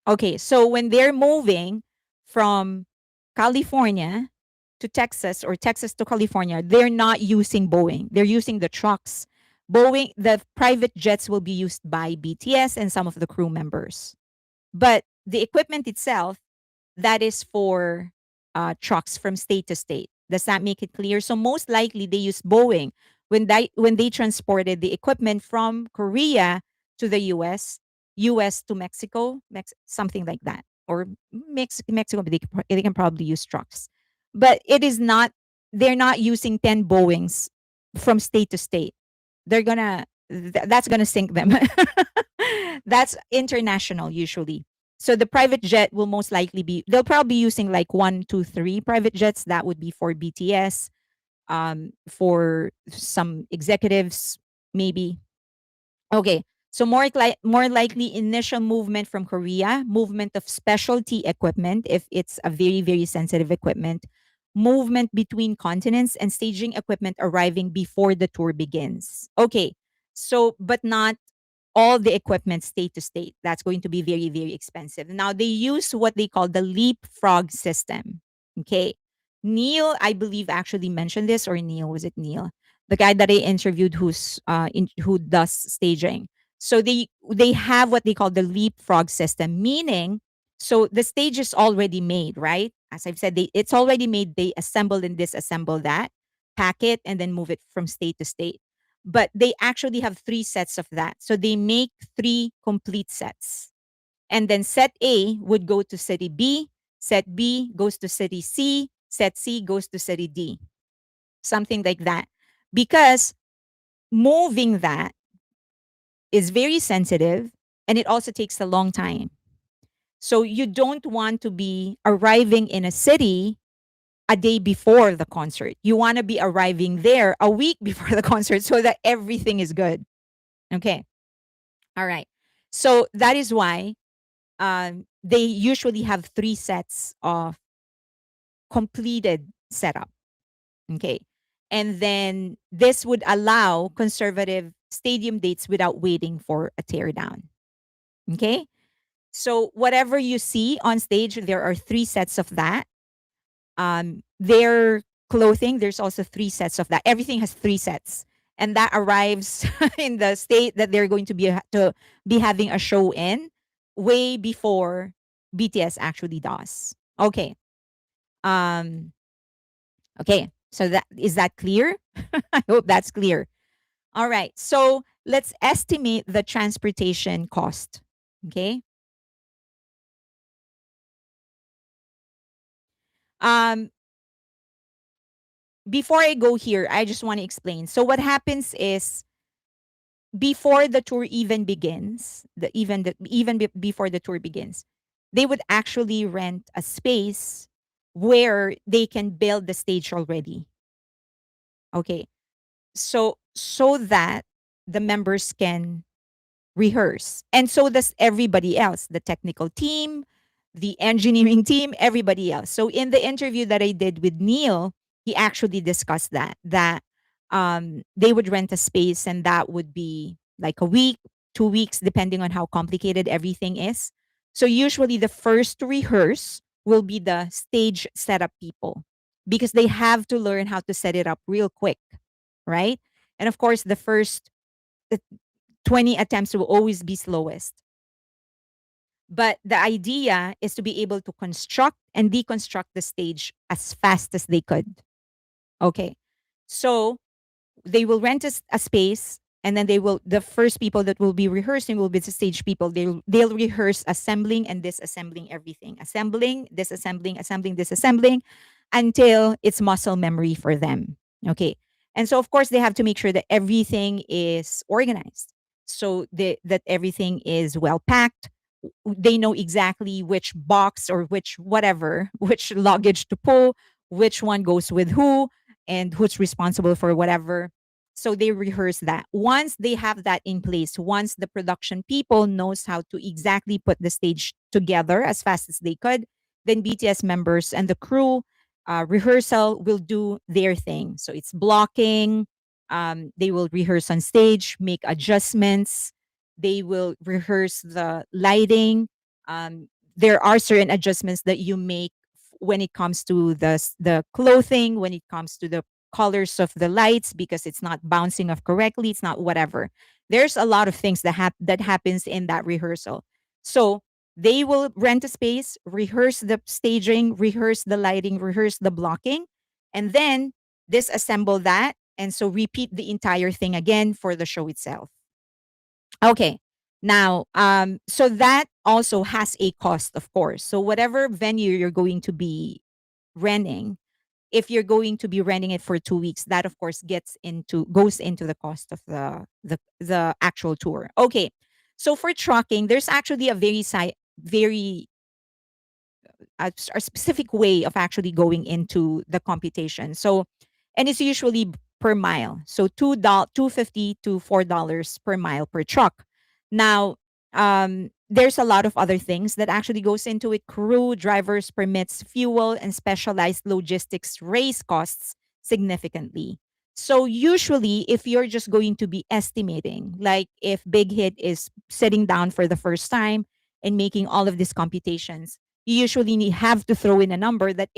Okay, so when they're moving from California to Texas or Texas to California, they're not using Boeing. They're using the trucks. Boeing, the private jets will be used by BTS and some of the crew members. But the equipment itself, that is for trucks from state to state. Does that make it clear? So most likely they use Boeing when they transported the equipment from Korea to the US, US to Mexico, something like that, or Mexico. But they can probably use trucks, but it is not. They're not using 10 Boeings from state to state. They're gonna that's gonna sink them. That's international usually. So the private jet will most likely be, they'll probably be using like one, two, three private jets. That would be for BTS, for some executives, maybe. Okay. So more likely initial movement from Korea, movement of specialty equipment if it's a very, very sensitive equipment, movement between continents, and staging equipment arriving before the tour begins. Okay. So, but not all the equipment state to state. That's going to be very, very expensive. Now they use what they call the leapfrog system. Okay. Neil, I believe, actually mentioned this, or Neil, was it Neil? The guy that I interviewed who does staging. So they have what they call the leapfrog system, meaning so the stage is already made, right? As I've said, it's already made. They assemble and disassemble that, pack it, and then move it from state to state. But they actually have three sets of that. So they make three complete sets. And then set A would go to city B, set B goes to city C, set C goes to city D. Something like that. Because moving that is very sensitive and it also takes a long time. So you don't want to be arriving in a city a day before the concert. You want to be arriving there a week before the concert so that everything is good. Okay. All right. So that is why they usually have three sets of completed setup. Okay. And then this would allow conservative stadium dates without waiting for a teardown. Okay. So whatever you see on stage, there are three sets of that. Their clothing, there's also three sets of that. Everything has three sets. And that arrives in the state that they're going to be having a show in way before BTS actually does. Okay. Okay. So that clear? I hope that's clear. All right. So let's estimate the transportation cost. Okay. Um, Before I go here, I just want to explain. So what happens is before the tour even begins, before the tour begins, they would actually rent a space where they can build the stage already. Okay. So that the members can rehearse. And so does everybody else, the technical team, the engineering team, everybody else. So in the interview that I did with Neil, he actually discussed that they would rent a space and that would be like a week, 2 weeks, depending on how complicated everything is. So usually the first to rehearse will be the stage setup people because they have to learn how to set it up real quick, right? And of course, the first uh, 20 attempts will always be slowest. But the idea is to be able to construct and deconstruct the stage as fast as they could. Okay. So they will rent a space and then the first people that will be rehearsing will be the stage people. They'll rehearse assembling and disassembling everything. Assembling, disassembling, assembling, disassembling until it's muscle memory for them. Okay. And so of course they have to make sure that everything is organized. So that everything is well packed. They know exactly which box or which whatever, which luggage to pull, which one goes with who, and who's responsible for whatever. So they rehearse that. Once they have that in place, once the production people knows how to exactly put the stage together as fast as they could, Then BTS members and the crew rehearsal will do their thing. So it's blocking. They will rehearse on stage, make adjustments. They will rehearse the lighting. There are certain adjustments that you make when it comes to the clothing, when it comes to the colors of the lights, because it's not bouncing off correctly, it's not whatever. There's a lot of things that happens in that rehearsal. So they will rent a space, rehearse the staging, rehearse the lighting, rehearse the blocking, and then disassemble that. And so repeat the entire thing again for the show itself. Okay. Now, so that also has a cost, of course. So whatever venue you're going to be renting, if you're going to be renting it for 2 weeks, that of course goes into the cost of the actual tour. Okay. So for trucking, there's actually a very a specific way of actually going into the computation. So, and it's usually per mile. So $2.50 to $4 per mile per truck. Now, there's a lot of other things that actually goes into it: crew, drivers, permits, fuel, and specialized logistics raise costs significantly. So usually, if you're just going to be estimating, like if Big Hit is sitting down for the first time and making all of these computations, you usually have to throw in a number that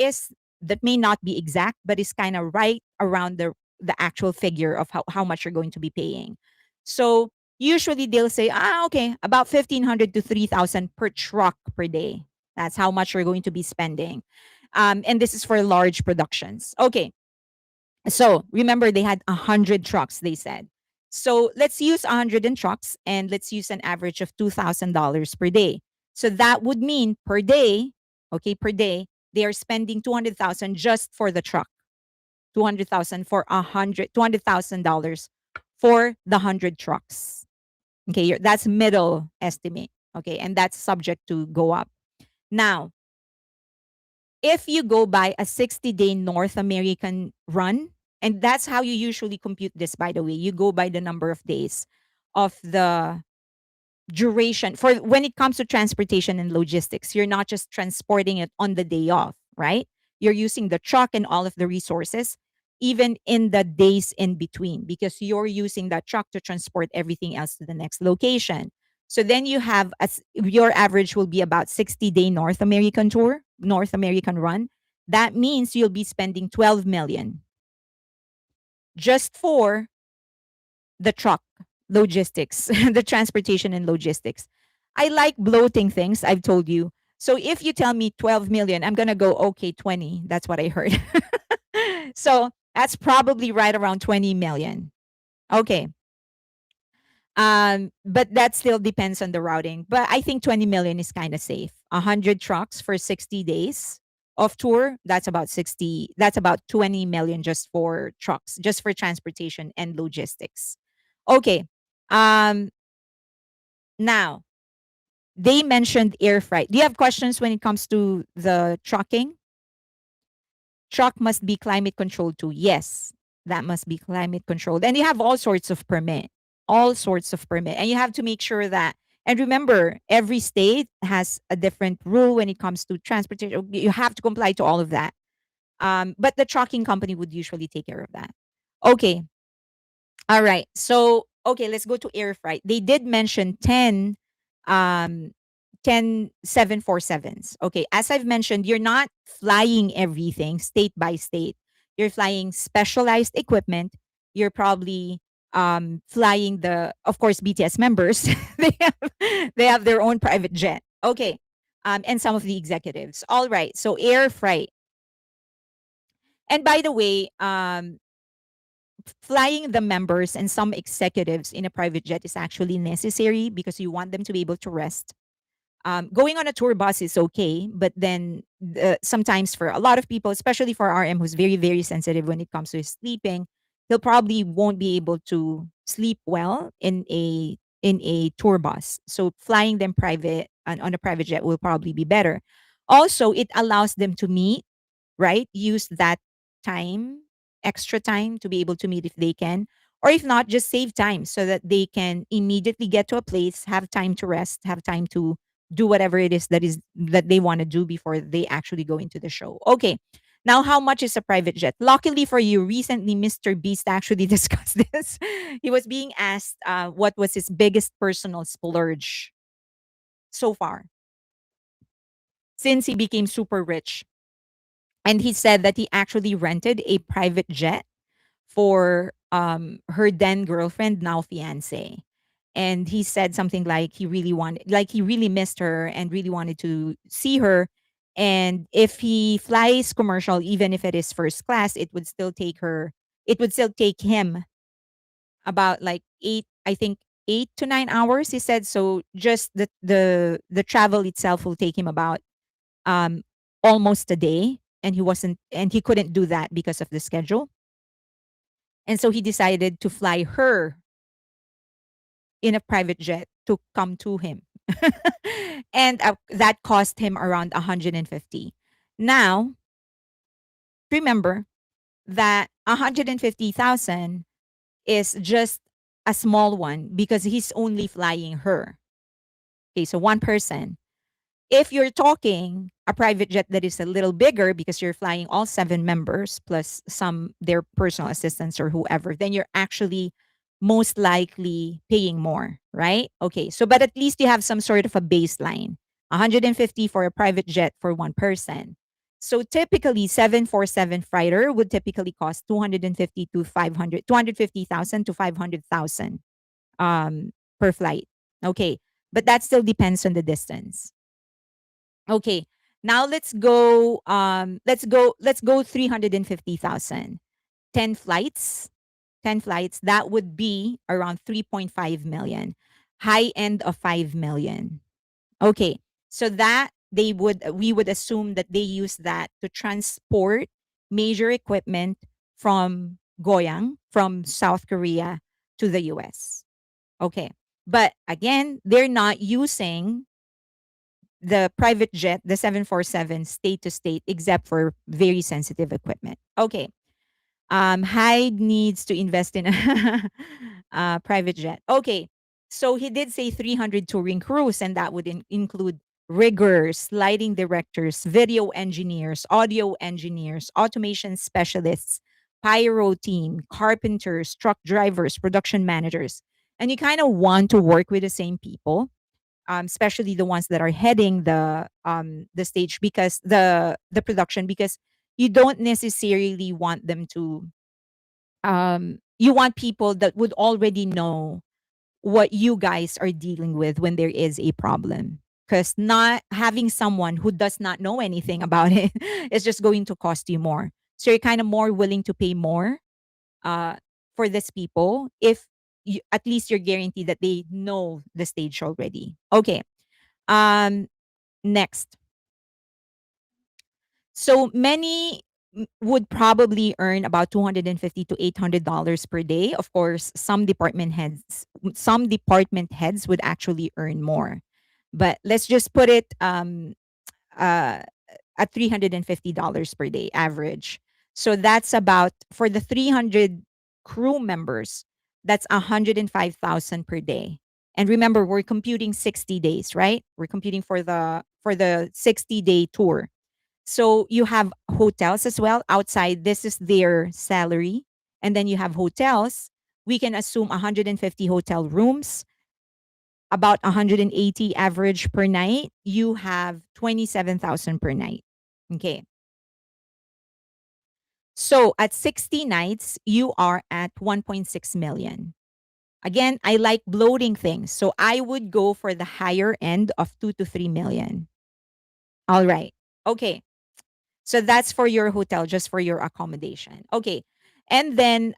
may not be exact, but is kind of right around the actual figure of how much you're going to be paying. So usually they'll say, okay, about 1,500 to 3,000 per truck per day. That's how much you're going to be spending. And this is for large productions. Okay. So remember, they had 100 trucks, they said. So let's use 100 in trucks, and let's use an average of $2,000 per day. So that would mean per day, okay, per day, they are spending 200,000 just for the truck. 200,000 for $200,000 for the 100 trucks. Okay, that's middle estimate. Okay, and that's subject to go up. Now, if you go by a 60-day North American run, and that's how you usually compute this, by the way, you go by the number of days of the duration for when it comes to transportation and logistics. You're not just transporting it on the day off, right? You're using the truck and all of the resources, even in the days in between, because you're using that truck to transport everything else to the next location. So then you have your average will be about 60-day North American tour, North American run. That means you'll be spending 12 million just for the truck logistics, the transportation and logistics. I like bloating things, I've told you. So if you tell me 12 million, I'm going to go, okay, 20. That's what I heard. So that's probably right around 20 million. Okay. But that still depends on the routing. But I think 20 million is kind of safe. 100 trucks for 60 days of tour, that's about 20 million just for trucks, just for transportation and logistics. Okay. Um, Now, they mentioned air freight. Do you have questions when it comes to the trucking? Truck must be climate controlled too. Yes, that must be climate controlled. And you have all sorts of permit. And you have to make sure that, and remember, every state has a different rule when it comes to transportation. You have to comply to all of that. But the trucking company would usually take care of that. Okay. All right. So, okay, let's go to air freight. They did mention um 10 747s. Okay, as I've mentioned, you're not flying everything state by state. You're flying specialized equipment. You're probably flying the, of course, BTS members. They have their own private jet. Okay. And some of the executives. All right. So air freight. And by the way, flying the members and some executives in a private jet is actually necessary because you want them to be able to rest. Going on a tour bus is okay, but then sometimes for a lot of people, especially for RM who's very, very sensitive when it comes to sleeping, he'll probably won't be able to sleep well in a tour bus. So flying them private on a private jet will probably be better. Also, it allows them to meet, right? Use that time, extra time to be able to meet if they can. Or if not, just save time so that they can immediately get to a place, have time to rest, have time to do whatever it is that they want to do before they actually go into the show. Okay. Now, how much is a private jet? Luckily for you, recently Mr. Beast actually discussed this. He was being asked what was his biggest personal splurge so far since he became super rich. And he said that he actually rented a private jet for her then girlfriend, now fiance. And he said something like he really missed her and really wanted to see her. And if he flies commercial, even if it is first class, it would still take him about like eight, I think 8 to 9 hours, he said. So just the travel itself will take him about um almost a day. And he couldn't do that because of the schedule. And so he decided to fly her in a private jet to come to him. And that cost him around 150. Now, remember that 150,000 is just a small one because he's only flying her. Okay, so one person. If you're talking a private jet that is a little bigger because you're flying all 7 members plus some their personal assistants or whoever, then you're actually most likely paying more, right? Okay, so but at least you have some sort of a baseline. 150 for a private jet for one person. So typically 747 freighter would typically cost 250 to 500, 250,000 to 500,000 per flight. Okay, but that still depends on the distance. Okay. Now let's go 350,000. 10 flights. 10 flights, that would be around 3.5 million. High end of 5 million. Okay. So that we would assume that they use that to transport major equipment from Goyang, from South Korea to the US. Okay. But again, they're not using the private jet, the 747, state to state, except for very sensitive equipment. Okay. Hyde needs to invest in a private jet. Okay. So he did say 300 touring crews, and that would include riggers, lighting directors, video engineers, audio engineers, automation specialists, pyro team, carpenters, truck drivers, production managers. And you kind of want to work with the same people, especially the ones that are heading the stage, because the production, because you don't necessarily want them to you want people that would already know what you guys are dealing with when there is a problem, because not having someone who does not know anything about it is just going to cost you more. So you're kind of more willing to pay more uh for these people if at least you're guaranteed that they know the stage already. Okay. um Next. So many would probably earn about 250 to $800 per day. Of course, some department heads would actually earn more. But let's just put it uh at $350 per day average. So that's about, for the 300 crew members, that's 105,000 per day. And remember, we're computing 60 days, right? We're computing for the 60-day tour. So you have hotels as well outside. This is their salary. And then you have hotels. We can assume 150 hotel rooms, about 180 average per night. You have 27,000 per night. Okay. So at 60 nights, you are at 1.6 million. Again, I like bloating things. So I would go for the higher end of 2 to 3 million. All right. Okay. So that's for your hotel, just for your accommodation. Okay. And then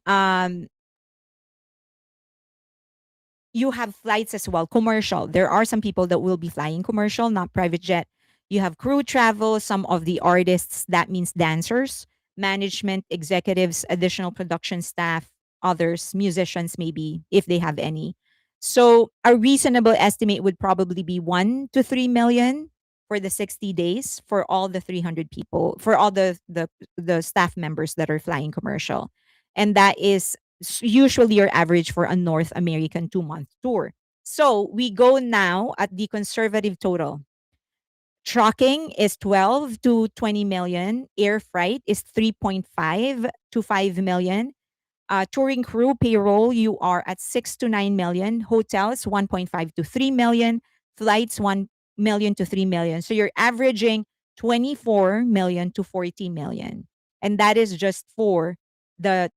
you have flights as well, commercial. There are some people that will be flying commercial, not private jet. You have crew travel, some of the artists, that means dancers, management, executives, additional production staff, others, musicians, maybe, if they have any. So a reasonable estimate would probably be 1 to 3 million for the 60 days for all the 300 people, for all the staff members that are flying commercial. And that is usually your average for a North American 2-month tour. So we go now at the conservative total. Trucking is 12 to 20 million. Air freight is 3.5 to 5 million. Touring crew payroll, you are at 6 to 9 million. Hotels, 1.5 to 3 million. Flights, 1 million to 3 million. So you're averaging 24 million to 40 million. And that is just for the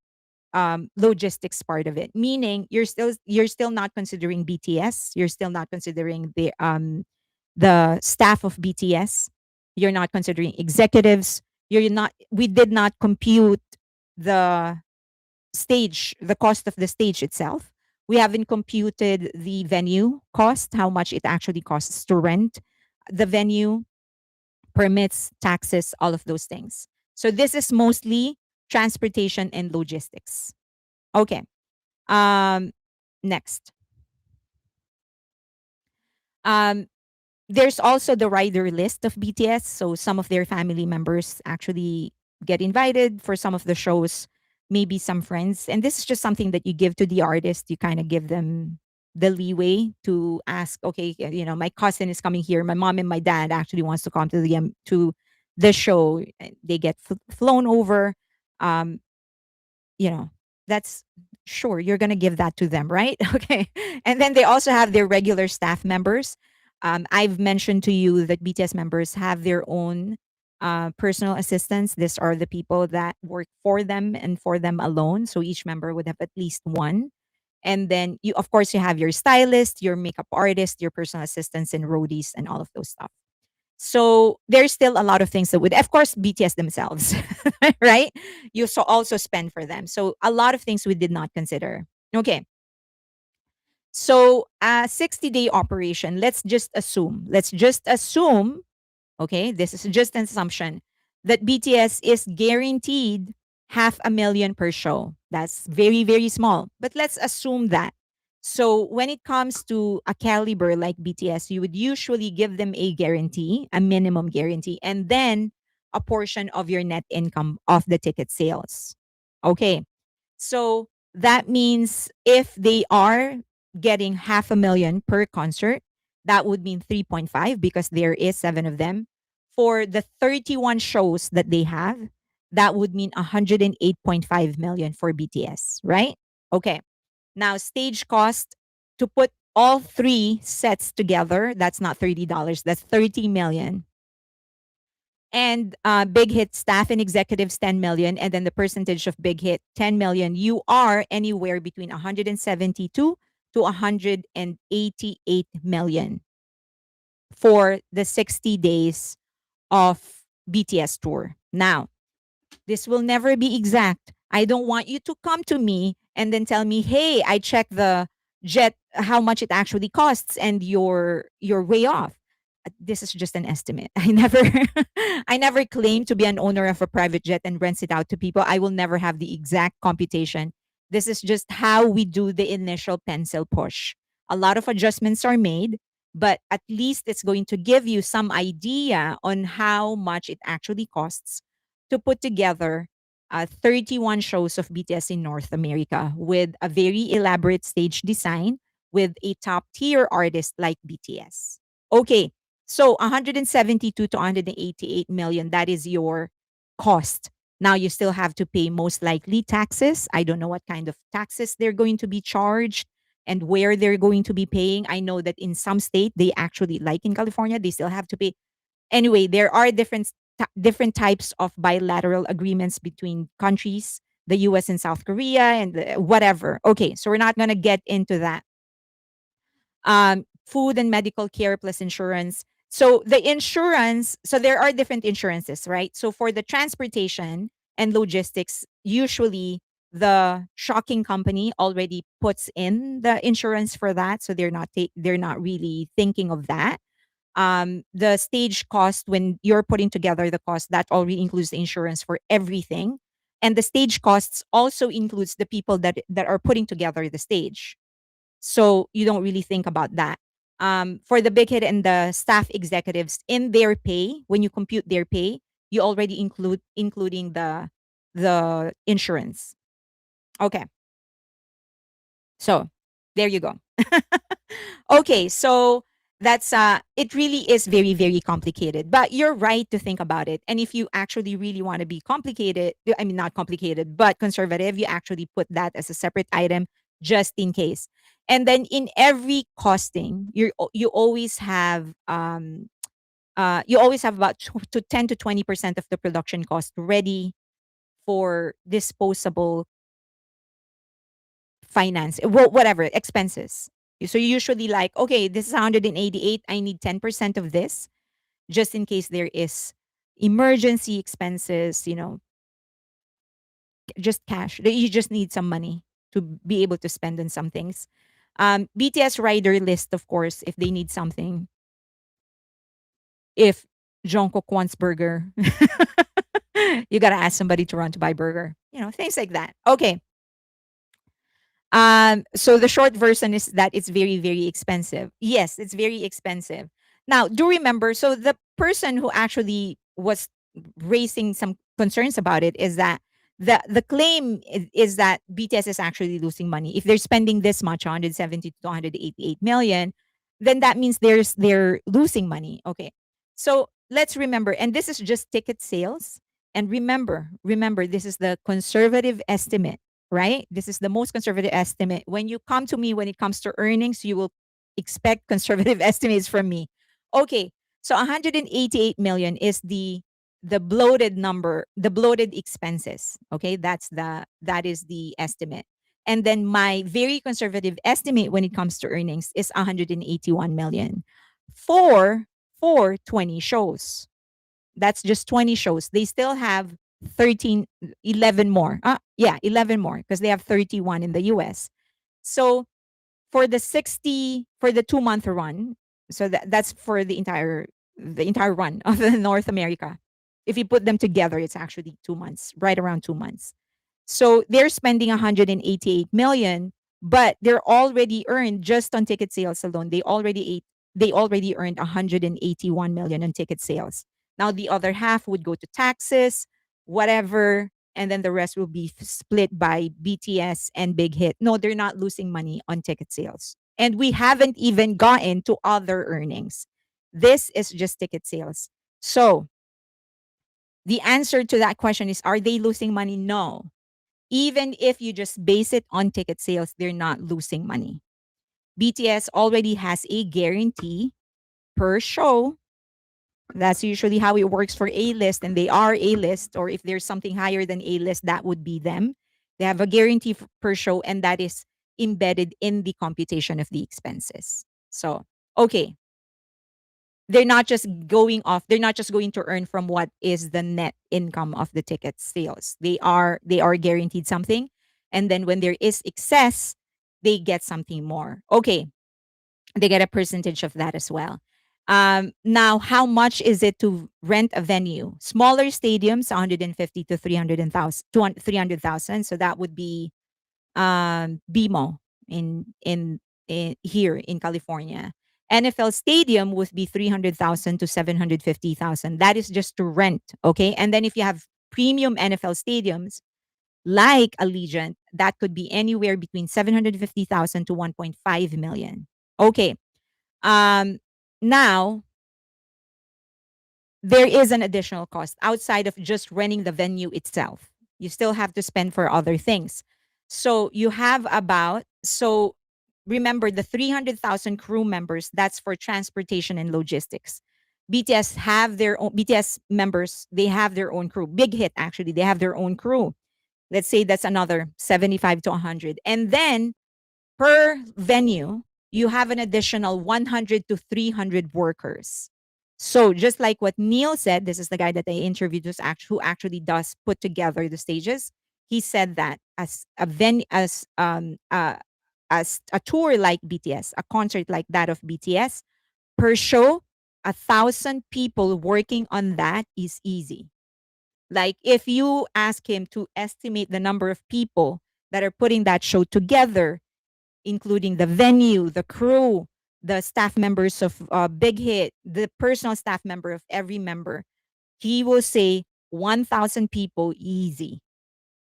logistics part of it. Meaning you're still not considering BTS. You're still not considering the staff of BTS. You're not considering executives. You're not. We did not compute the the cost of the stage itself. We haven't computed the venue cost, how much it actually costs to rent the venue, permits, taxes, all of those things. So this is mostly transportation and logistics. Okay. Um, Next. Um, there's also the rider list of BTS. So some of their family members actually get invited for some of the shows, maybe some friends. And this is just something that you give to the artist. You kind of give them the leeway to ask, okay, my cousin is coming here. My mom and my dad actually wants to come to the show. They get flown over. Um, you know, that's sure you're going to give that to them, right? Okay. And then they also have their regular staff members. I've mentioned to you that BTS members have their own personal assistants. These are the people that work for them and for them alone. So each member would have at least one. And then you, of course, you have your stylist, your makeup artist, your personal assistants, and roadies, and all of those stuff. So there's still a lot of things that would, of course, BTS themselves, right? You also spend for them. So a lot of things we did not consider. Okay. So a 60-day operation, let's just assume, okay, this is just an assumption that BTS is guaranteed 500,000 per show. That's very, very small. But let's assume that. So when it comes to a caliber like BTS, you would usually give them a guarantee, a minimum guarantee, and then a portion of your net income of the ticket sales. Okay. So that means if they are getting 500,000 per concert, that would mean 3.5 because there is 7 of them. For the 31 shows that they have, that would mean 108.5 million for BTS, right? Okay. Now, stage cost to put all 3 sets together, that's not $30, that's 30 million. And Big Hit staff and executives 10 million, and then the percentage of Big Hit 10 million. You are anywhere between 172 to 188 million for the 60 days of BTS tour. Now, this will never be exact. I don't want you to come to me and then tell me, "Hey, I checked the jet how much it actually costs and you're way off." This is just an estimate. I never claim to be an owner of a private jet and rents it out to people. I will never have the exact computation. This is just how we do the initial pencil push. A lot of adjustments are made, but at least it's going to give you some idea on how much it actually costs to put together 31 shows of BTS in North America with a very elaborate stage design with a top tier artist like BTS. Okay, so 172 to 188 million, that is your cost. Now you still have to pay most likely taxes. I don't know what kind of taxes they're going to be charged and where they're going to be paying. I know that in some state they actually, like in California, they still have to pay. Anyway, there are different types of bilateral agreements between countries, the US and South Korea and whatever. Okay, so we're not going to get into that. Food and medical care plus insurance. So the insurance, so there are different insurances, right? So for the transportation and logistics, usually the shocking company already puts in the insurance for that, so they're not really thinking of that. The stage cost, when you're putting together the cost, that already includes the insurance for everything, and the stage costs also includes the people that are putting together the stage, so you don't really think about that. For the big hit and the staff executives, in their pay, when you compute their pay, you already including the insurance. Okay, so there you go. Okay, so that's it really is very very complicated. But you're right to think about it. And if you actually really want to be complicated, I mean not complicated, but conservative, you actually put that as a separate item just in case. And then in every costing, you always have you always have about to 10 to 20% of the production cost ready for disposable finance, well, whatever expenses. So you usually like, okay, this is 188. I need 10% of this just in case there is emergency expenses. Just cash. You just need some money to be able to spend on some things. BTS rider list, of course, if they need something. If Jungkook wants burger, you gotta ask somebody to run to buy burger. Things like that. Okay. So the short version is that it's very, very expensive. Yes, it's very expensive. Now, do remember, so the person who actually was raising some concerns about it is that the claim is that BTS is actually losing money. If they're spending this much, 170 to 188 million, then that means they're losing money. Okay. So let's remember, and this is just ticket sales. And remember, this is the conservative estimate, right? This is the most conservative estimate. When you come to me when it comes to earnings, you will expect conservative estimates from me. Okay, so 188 million is the bloated number, the bloated expenses. Okay, that is the estimate. And then my very conservative estimate when it comes to earnings is 181 million for 20 shows. That's just 20 shows. They still have 13, 11 more. Yeah, 11 more because they have 31 in the US. So for the 60, for the 2-month run, so that's for the entire run of the North America. If you put them together, it's actually 2 months, right around 2 months. So they're spending 188 million, but they're already earned just on ticket sales alone. They already earned 181 million on ticket sales. Now the other half would go to taxes, whatever, and then the rest will be split by BTS and Big Hit. No, they're not losing money on ticket sales. And we haven't even gotten to other earnings. This is just ticket sales. So the answer to that question is, are they losing money? No. Even if you just base it on ticket sales, they're not losing money. BTS already has a guarantee per show. That's usually how it works for A list, and they are A list, or if there's something higher than A list, that would be them. They have a guarantee per show, and that is embedded in the computation of the expenses. So, okay, they're not just going to earn from what is the net income of the ticket sales. They are guaranteed something, and then when there is excess, they get something more. Okay, they get a percentage of that as well. Now, how much is it to rent a venue? Smaller stadiums, 150 to 300,000. So that would be BMO in here in California. NFL stadium would be 300,000 to 750,000. That is just to rent, okay? And then if you have premium NFL stadiums like Allegiant, that could be anywhere between 750,000 to 1.5 million. Okay. Um Now there is an additional cost outside of just renting the venue itself. You still have to spend for other things. So you have so remember the 300,000 crew members, that's for transportation and logistics. BTS members, they have their own crew. Big Hit, actually, they have their own crew. Let's say that's another 75 to 100. And then per venue, you have an additional 100 to 300 workers. So just like what Neil said, this is the guy that I interviewed who actually does put together the stages. He said that as a tour like BTS, a concert like that of BTS, per show, 1,000 people working on that is easy. Like if you ask him to estimate the number of people that are putting that show together, including the venue, the crew, the staff members of Big Hit, the personal staff member of every member, he will say 1,000 people easy,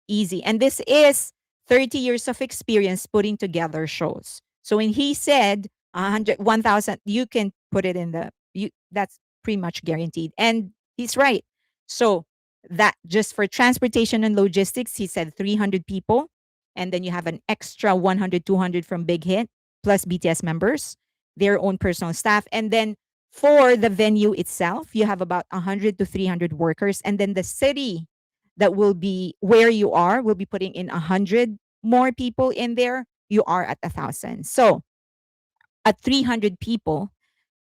easy. And this is 30 years of experience putting together shows. So when he said 1,000, you can put it in the you. That's pretty much guaranteed, and he's right. So that just for transportation and logistics, he said 300 people, and then you have an extra 100, 200 from Big Hit plus BTS members, their own personal staff, and then for the venue itself, you have about 100 to 300 workers, and then the city that will be where you are will be putting in 100 more people in there. You are at 1,000. So at 300 people,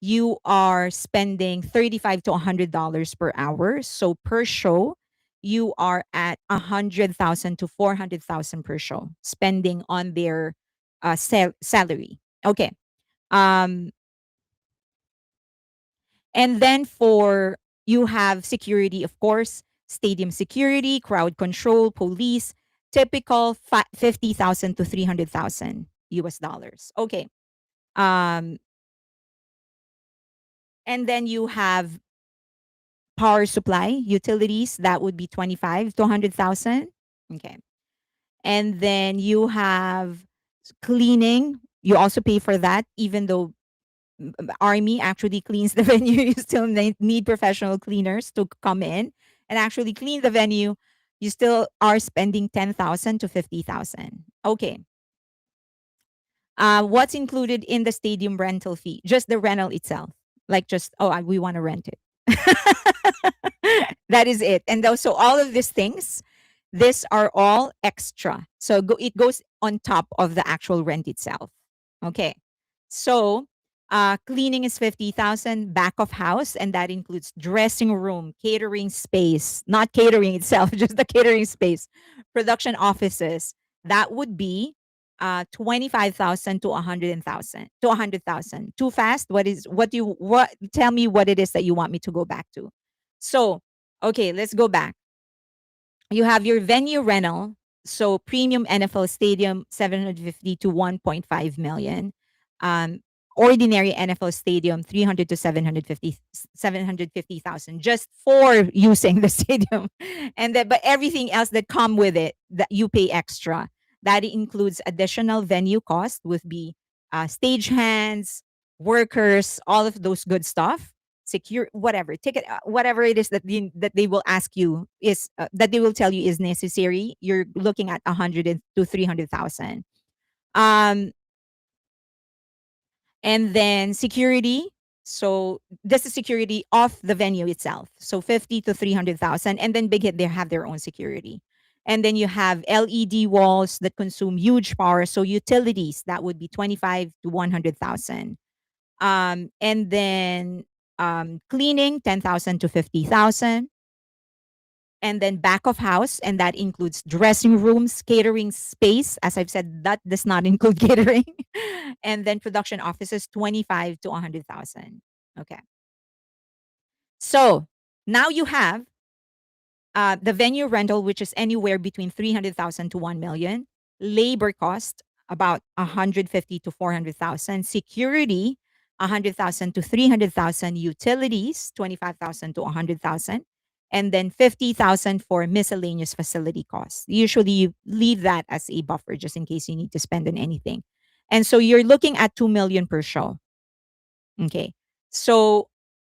you are spending 35 to $100 per hour. So per show, you are at 100,000 to 400,000 per show spending on their salary. Okay. Um, and then for you have security, of course, stadium security, crowd control, police, typical 50,000 to 300,000 US dollars. Okay. Um, and then you have power supply, utilities, that would be 25 to 100,000. Okay. And then you have cleaning. You also pay for that, even though army actually cleans the venue. You still need professional cleaners to come in and actually clean the venue. You still are spending 10,000 to 50,000. Okay. What's included in the stadium rental fee? Just the rental itself. Like just, oh, we want to rent it. That is it. And so all of these things, these are all extra. So it goes on top of the actual rent itself. Okay. So cleaning is 50,000, back of house, and that includes dressing room, catering space, not catering itself, just the catering space, production offices. That would be 25,000 to 100,000 to 100,000. Too fast? What tell me what it is that you want me to go back to. So, okay, let's go back. You have your venue rental. So premium NFL stadium 750 to 1.5 million. Um, ordinary NFL stadium 300 to 750,000 just for using the stadium. And then but everything else that come with it that you pay extra. That includes additional venue cost would be stage hands, workers, all of those good stuff, secure whatever ticket, whatever it is that they will ask you is that they will tell you is necessary. You're looking at 100 to 300,000. Um, and then security. So this is security of the venue itself. So 50 to 300,000. And then Big Hit, they have their own security. And then you have LED walls that consume huge power. So utilities, that would be 25 to 100,000. And then cleaning, 10,000 to 50,000. And then back of house, and that includes dressing rooms, catering space. As I've said, that does not include catering. And then production offices, 25 to 100,000. Okay. So now you have the venue rental, which is anywhere between 300,000 to 1 million. Labor cost, about 150 to 400,000. Security, 100,000 to 300,000. Utilities, 25,000 to 100,000. And then 50,000 for miscellaneous facility costs. Usually you leave that as a buffer just in case you need to spend on anything. And so you're looking at 2 million per show. Okay. So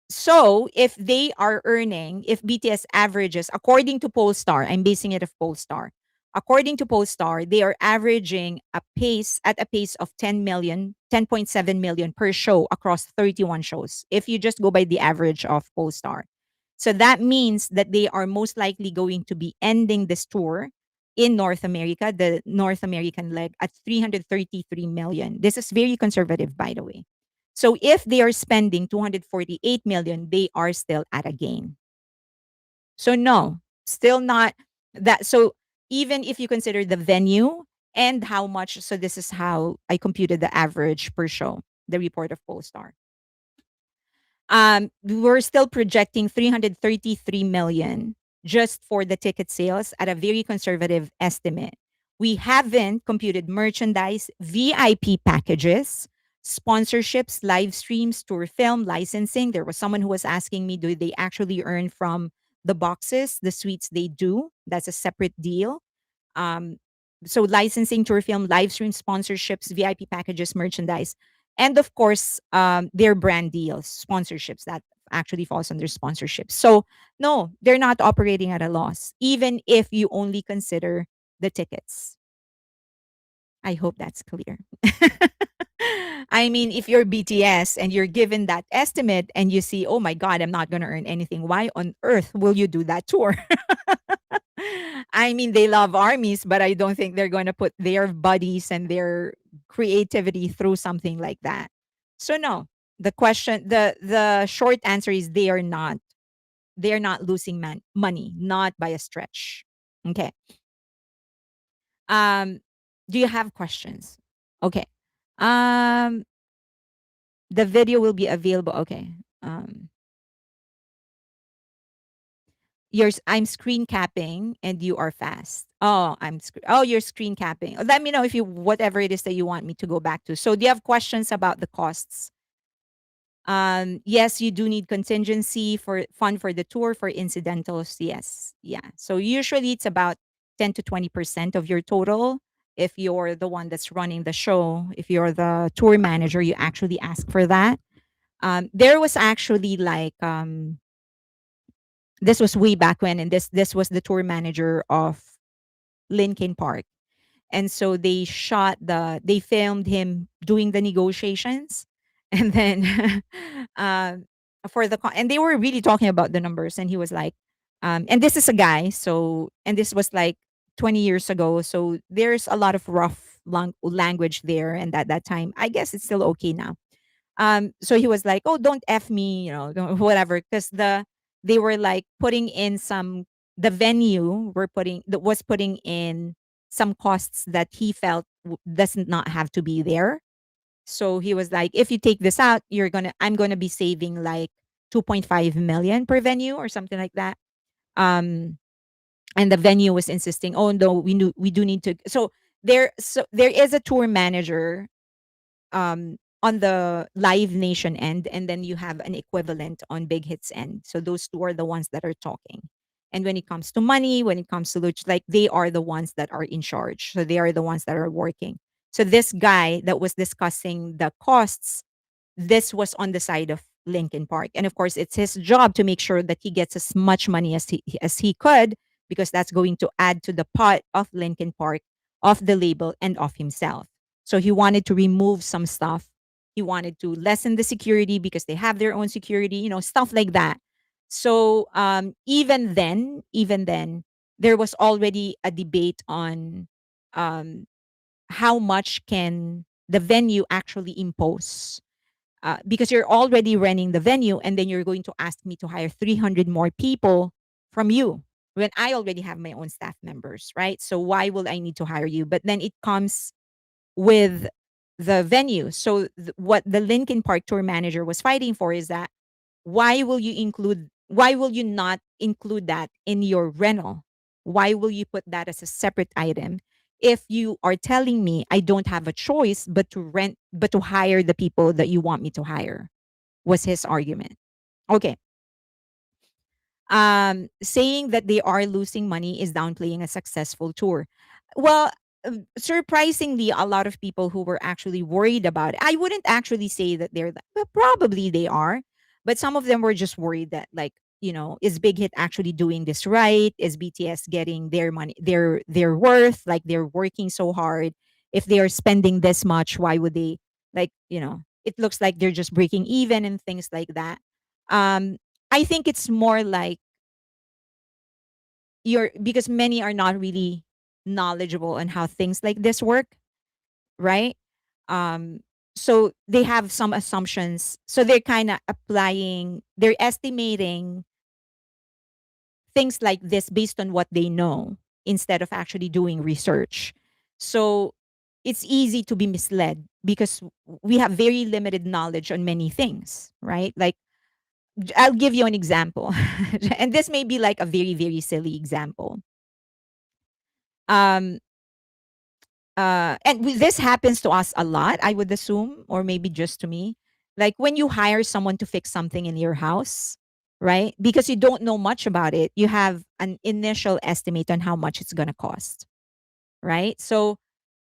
if they are earning, if BTS averages, according to Pollstar, I'm basing it of Pollstar. According to Pollstar, they are averaging at a pace of 10 million, 10.7 million per show across 31 shows. If you just go by the average of Pollstar. So that means that they are most likely going to be ending this tour in North America, the North American leg, at 333 million. This is very conservative, by the way. So if they are spending 248 million, they are still at a gain. So no, still not that. So even if you consider the venue and how much, so this is how I computed the average per show, the report of Pollstar. We're still projecting 333 million just for the ticket sales at a very conservative estimate. We haven't computed merchandise, VIP packages, sponsorships, live streams, tour film, licensing. There was someone who was asking me, do they actually earn from the boxes, the suites? They do. That's a separate deal. Um, So licensing, tour film, live stream sponsorships, VIP packages, merchandise, and of course, their brand deals, sponsorships that actually falls under sponsorships. So no, they're not operating at a loss, even if you only consider the tickets. I hope that's clear. I mean, if you're BTS and you're given that estimate and you see, oh my God, I'm not going to earn anything, why on earth will you do that tour? I mean, they love armies, but I don't think they're going to put their buddies and their creativity through something like that. So no, the short answer is they are not. They are not losing money, not by a stretch. Okay. Um, do you have questions? Okay. Um, the video will be available. Okay. Um, I'm screen capping and you are fast. Oh, you're screen capping. Let me know if you whatever it is that you want me to go back to. So do you have questions about the costs? Yes, you do need contingency for fund for the tour for incidentals. Yes. Yeah. So usually it's about 10 to 20% of your total. If you're the one that's running the show, if you're the tour manager, you actually ask for that. There was actually like this was way back when, and this was the tour manager of Lincoln Park. And so they filmed him doing the negotiations. And then uh, and they were really talking about the numbers. And he was like, and this is a guy. So, and this was like 20 years ago. So there's a lot of rough language there. And at that time, I guess it's still okay now. So he was like, "Oh, don't f me, whatever," because they were like putting in some the venue were putting that was putting in some costs that he felt does not have to be there. So he was like, "If you take this out, I'm gonna be saving like 2.5 million per venue or something like that." Um, and the venue was insisting, "Oh no, we do need to." So there is a tour manager on the Live Nation end, and then you have an equivalent on Big Hits end. So those two are the ones that are talking. And when it comes to money, when it comes to like they are the ones that are in charge. So they are the ones that are working. So this guy that was discussing the costs, this was on the side of Lincoln Park. And of course, it's his job to make sure that he gets as much money as he could, because that's going to add to the pot of Lincoln Park, of the label, and of himself. So he wanted to remove some stuff. He wanted to lessen the security because they have their own security, stuff like that. So even then, there was already a debate on um, how much can the venue actually impose, because you're already renting the venue and then you're going to ask me to hire 300 more people from you when I already have my own staff members, right? So why will I need to hire you? But then it comes with the venue. So what the Lincoln Park tour manager was fighting for is that why will you not include that in your rental? Why will you put that as a separate item if you are telling me I don't have a choice but to hire the people that you want me to hire? Was his argument. Okay. Saying that they are losing money is downplaying a successful tour. Well, surprisingly, a lot of people who were actually worried about it, I wouldn't actually say that but probably they are, but some of them were just worried that, like, is Big Hit actually doing this right? Is BTS getting their money, their worth? Like, they're working so hard. If they are spending this much, why would they, like, it looks like they're just breaking even and things like that. Um, I think it's more like because many are not really knowledgeable on how things like this work, right? Um, so they have some assumptions. So they're kind of they're estimating things like this based on what they know instead of actually doing research. So it's easy to be misled because we have very limited knowledge on many things, right? Like, I'll give you an example. And this may be like a very, very silly example. Um, and this happens to us a lot, I would assume, or maybe just to me. Like when you hire someone to fix something in your house, right? Because you don't know much about it, you have an initial estimate on how much it's going to cost, right? So,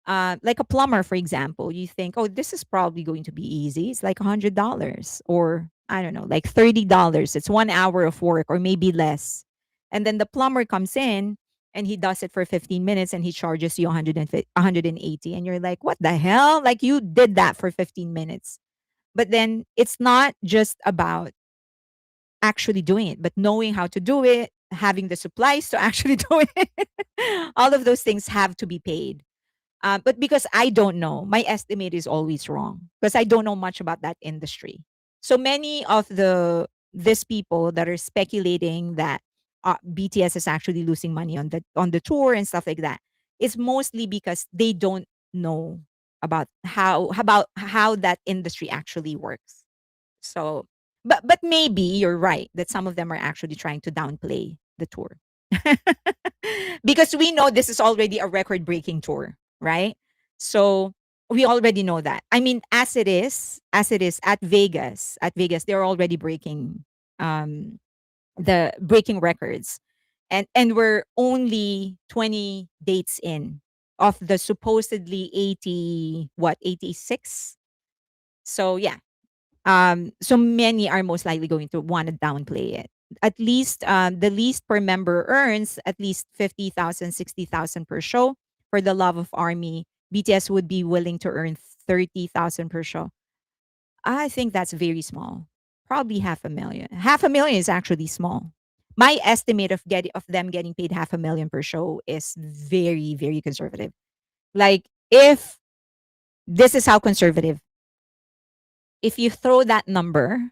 like a plumber, for example, you think, oh, this is probably going to be easy. It's like $100, or I don't know, like $30. It's 1 hour of work, or maybe less. And then the plumber comes in and he does it for 15 minutes and he charges you 180. And you're like, what the hell? Like, you did that for 15 minutes. But then it's not just about actually doing it, but knowing how to do it, having the supplies to actually do it. All of those things have to be paid. But because I don't know, my estimate is always wrong because I don't know much about that industry. So many of these people that are speculating that BTS is actually losing money on the tour and stuff like that, it's mostly because they don't know about how that industry actually works. So, but maybe you're right that some of them are actually trying to downplay the tour. Because we know this is already a record-breaking tour, right? So, we already know that. I mean, as it is at Vegas, they're already um breaking records. And we're only 20 dates in of the supposedly 80, what, 86. So yeah, so many are most likely going to want to downplay it. At least the least per member earns at least 50,000, 60,000 per show. For the Love of Army, BTS would be willing to earn 30,000 per show. I think that's very small. Probably half a million. Half a million is actually small. My estimate of them getting paid half a million per show is very, very conservative. Like, if this is how conservative, if you throw that number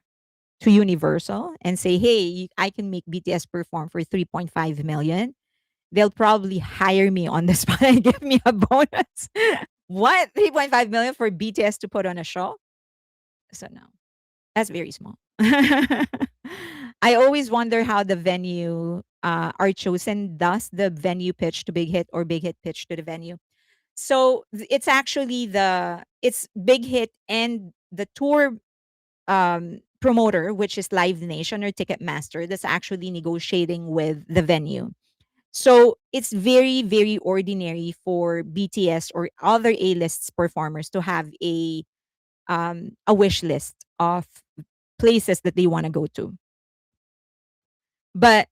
to Universal and say, "Hey, I can make BTS perform for 3.5 million," they'll probably hire me on the spot and give me a bonus. What? 3.5 million for BTS to put on a show? So no, that's very small. I always wonder how the venue are chosen. Does the venue pitch to Big Hit or Big Hit pitch to the venue? So it's actually it's Big Hit and the tour promoter, which is Live Nation or Ticketmaster, that's actually negotiating with the venue. So it's very, very ordinary for BTS or other A-list performers to have a wish list of places that they want to go to. But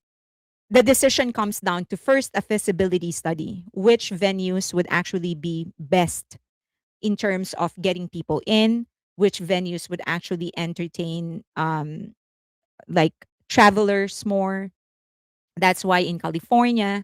the decision comes down to first a feasibility study, which venues would actually be best in terms of getting people in, which venues would actually entertain like travelers more. That's why in California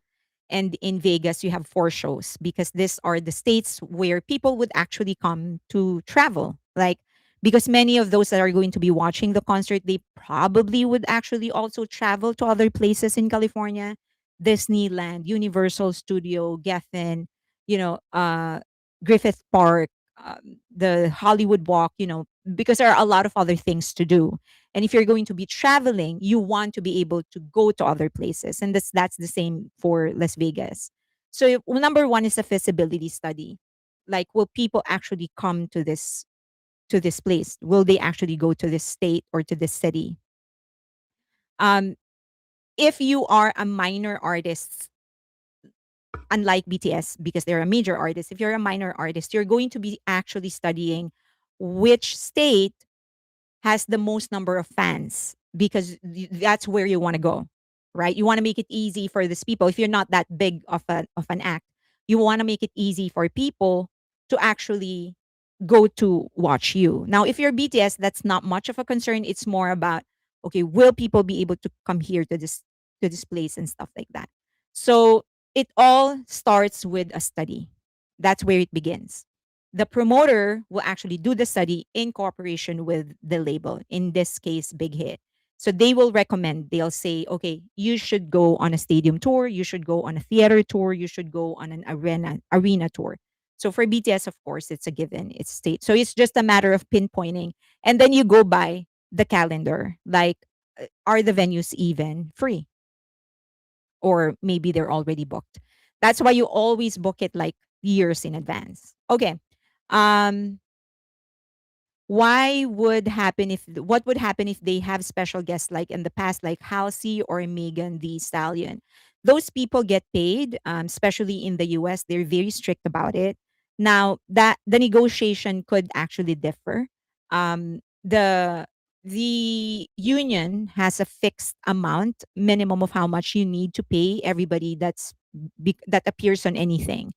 and in Vegas, you have four shows because these are the states where people would actually come to travel. Like, because many of those that are going to be watching the concert, they probably would actually also travel to other places in California, Disneyland, Universal Studio, Geffen, you know, Griffith Park, the Hollywood Walk, because there are a lot of other things to do. And if you're going to be traveling, you want to be able to go to other places. And that's the same for Las Vegas. So number one is a feasibility study. Like, will people actually come to this place? Will they actually go to this state or to this city? Um, if you are a minor artist, unlike BTS, because they're a major artist, if you're a minor artist, you're going to be actually studying which state has the most number of fans because that's where you want to go, right? You want to make it easy for these people. If you're not that big of an act, you want to make it easy for people to actually go to watch you. Now, if you're BTS, that's not much of a concern. It's more about, okay, will people be able to come here to this place and stuff like that. So it all starts with a study. That's where it begins. The promoter will actually do the study in cooperation with the label, in this case, Big Hit. So they will recommend, they'll say, okay, you should go on a stadium tour, you should go on a theater tour, you should go on an arena tour. So for BTS, of course, it's a given, it's state. So it's just a matter of pinpointing. And then you go by the calendar. Like, are the venues even free? Or maybe they're already booked. That's why you always book it like years in advance. Okay. Um, what would happen if they have special guests like in the past, like Halsey or Megan the Stallion? those people get paid, especially in the US. They're very strict about it. Now, that the negotiation could actually differ. The union has a fixed amount minimum of how much you need to pay everybody that appears on anything.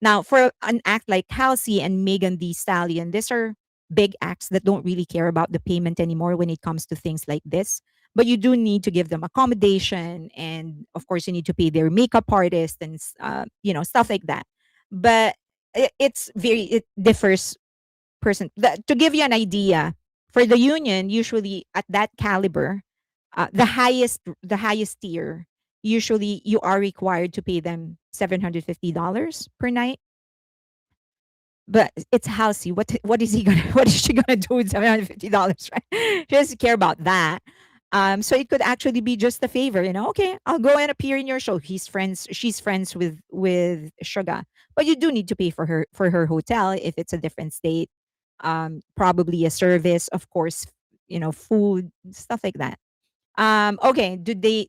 Now, for an act like Halsey and Megan Thee Stallion, these are big acts that don't really care about the payment anymore when it comes to things like this. But you do need to give them accommodation, and of course, you need to pay their makeup artist and stuff like that. But it differs to give you an idea. For the union, usually at that caliber, the highest tier, usually you are required to pay them $750 per night. But it's Halsey. What is he gonna what is she gonna do with $750, right? She doesn't care about that. So it could actually be just a favor. Okay, I'll go and appear in your show. She's friends with Suga. But you do need to pay for her hotel if it's a different state. Probably a service, of course, food, stuff like that. Okay, they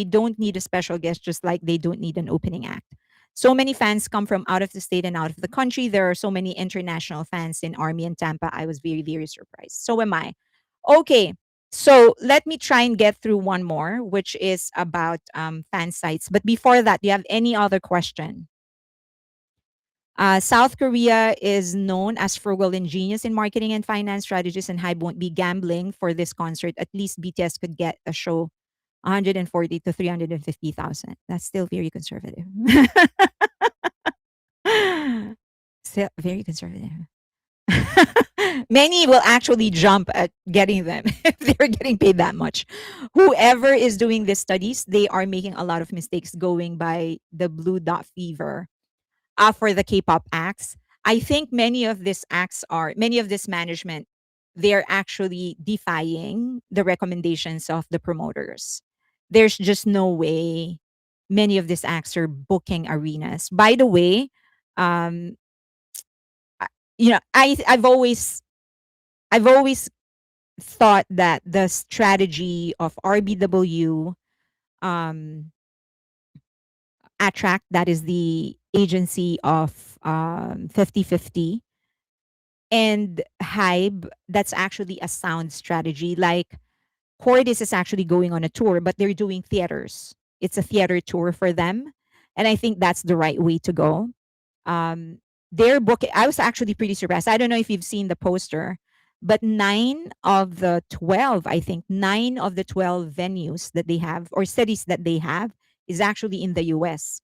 don't need a special guest, just like they don't need an opening act. So many fans come from out of the state and out of the country. There are so many international fans in Army and Tampa. I was very, very surprised. So am I. Okay, so let me try and get through one more, which is about fan sites. But before that, do you have any other question? South Korea is known as frugal and genius in marketing and finance strategies, and HYBE won't be gambling for this concert. At least BTS could get a show 140 to 350,000. That's still very conservative. Still very conservative. Many will actually jump at getting them if they're getting paid that much. Whoever is doing these studies, they are making a lot of mistakes going by the blue dot fever for the K-pop acts. I think many of this management, they're actually defying the recommendations of the promoters. There's just no way many of these acts are booking arenas. By the way, um, I've always thought that the strategy of RBW, um, Attract, that is the agency of 50/50, and HYBE, that's actually a sound strategy. Like CORTIS is actually going on a tour, but they're doing theaters. It's a theater tour for them. And I think that's the right way to go. Um, their book, I was actually pretty surprised. I don't know if you've seen the poster, but nine of the 12 venues that they have, or cities that they have, is actually in the US.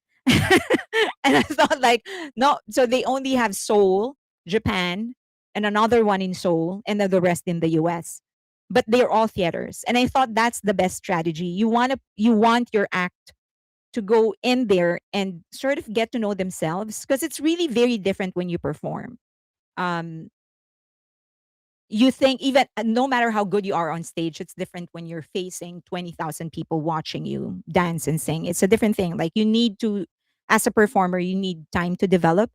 And I thought, like, no, so they only have Seoul, Japan, and another one in Seoul, and then the rest in the US. But they're all theaters. And I thought that's the best strategy. You want your act to go in there and sort of get to know themselves, because it's really very different when you perform. Um, you think, even no matter how good you are on stage, it's different when you're facing 20,000 people watching you dance and sing. It's a different thing. Like, as a performer, you need time to develop.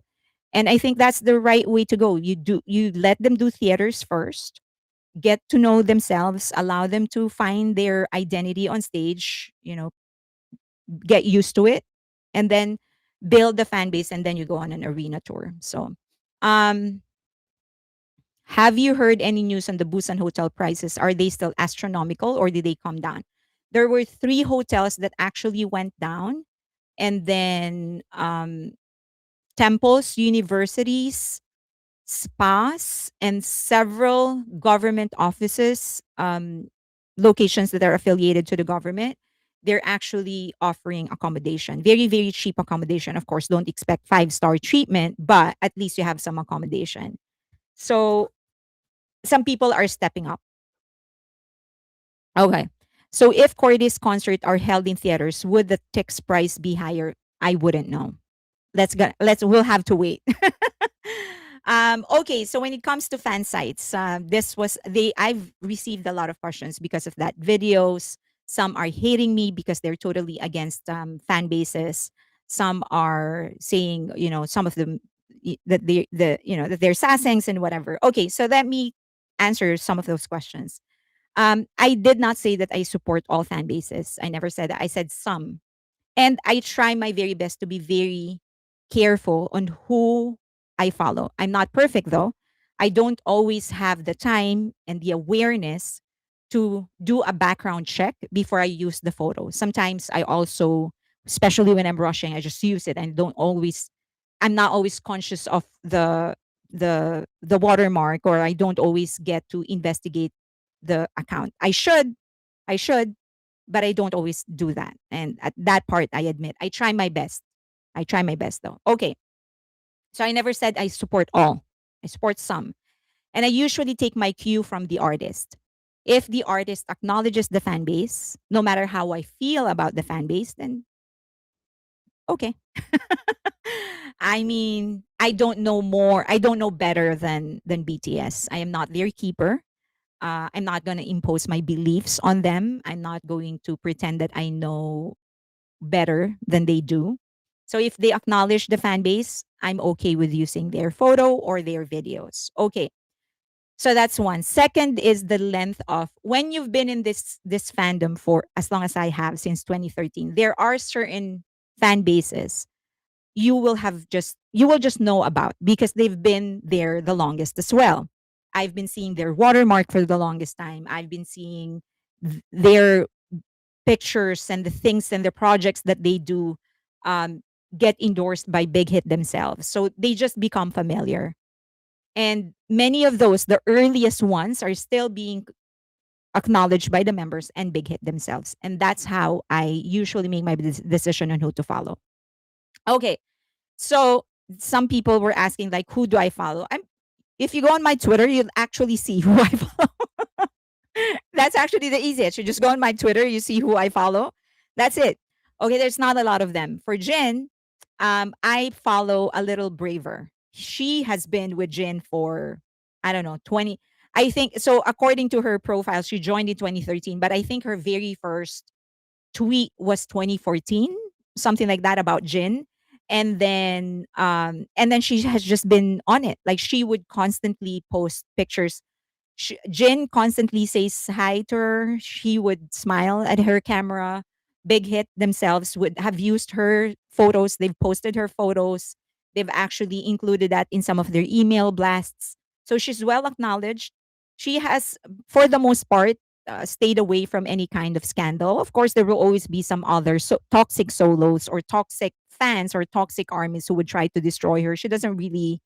And I think that's the right way to go. You let them do theaters first, get to know themselves, allow them to find their identity on stage, get used to it, and then build the fan base, and then you go on an arena tour. So, um, have you heard any news on the Busan hotel prices? Are they still astronomical, or did they come down? There were three hotels that actually went down, and then temples, universities, spas, and several government offices, locations that are affiliated to the government. They're actually offering accommodation, very, very cheap accommodation. Of course, don't expect five-star treatment, but at least you have some accommodation. So some people are stepping up. Okay. So if Cordis concert are held in theaters, would the tickets price be higher? I wouldn't know. We'll have to wait. Okay, so when it comes to fan sites, I've received a lot of questions because of that videos. Some are hating me because they're totally against fan bases. Some are saying, some of them that they're SASSENGS and whatever. Okay, so let me answer some of those questions. I did not say that I support all fan bases. I never said that. I said some. And I try my very best to be very careful on who I follow. I'm not perfect though. I don't always have the time and the awareness to do a background check before I use the photo. Sometimes I also, especially when I'm rushing, I just use it and don't always I'm not always conscious of the watermark, or I don't always get to investigate the account. I should, but I don't always do that. And at that part, I admit, I try my best. I try my best though. Okay. So I never said I support all. I support some. And I usually take my cue from the artist. If the artist acknowledges the fan base, no matter how I feel about the fan base, then okay. I mean, I don't know more. I don't know better than BTS. I am not their keeper. I'm not going to impose my beliefs on them. I'm not going to pretend that I know better than they do. So if they acknowledge the fan base, I'm okay with using their photo or their videos. Okay. So that's one. Second is the length of when you've been in this fandom for as long as I have since 2013. There are certain fan bases you will just know about because they've been there the longest as well. I've been seeing their watermark for the longest time. I've been seeing their pictures and the things and the projects that they do um, get endorsed by Big Hit themselves. So they just become familiar. And many of those, the earliest ones, are still being acknowledged by the members and Big Hit themselves. And that's how I usually make my decision on who to follow. Okay. So some people were asking, like, who do I follow? If you go on my Twitter, you'll actually see who I follow. That's actually the easiest. You just go on my Twitter, you see who I follow. That's it. Okay, there's not a lot of them. For Jin, I follow a little braver. She has been with Jin for, I don't know, 20. I think so. According to her profile, she joined in 2013, but I think her very first tweet was 2014, something like that about Jin. And then she has just been on it. Like she would constantly post pictures. Jin constantly says hi to her. She would smile at her camera. Big Hit themselves would have used her photos. They've posted her photos. They've actually included that in some of their email blasts. So she's well acknowledged. She has, for the most part, stayed away from any kind of scandal. Of course, there will always be some other toxic solos or toxic fans or toxic armies who would try to destroy her. She doesn't really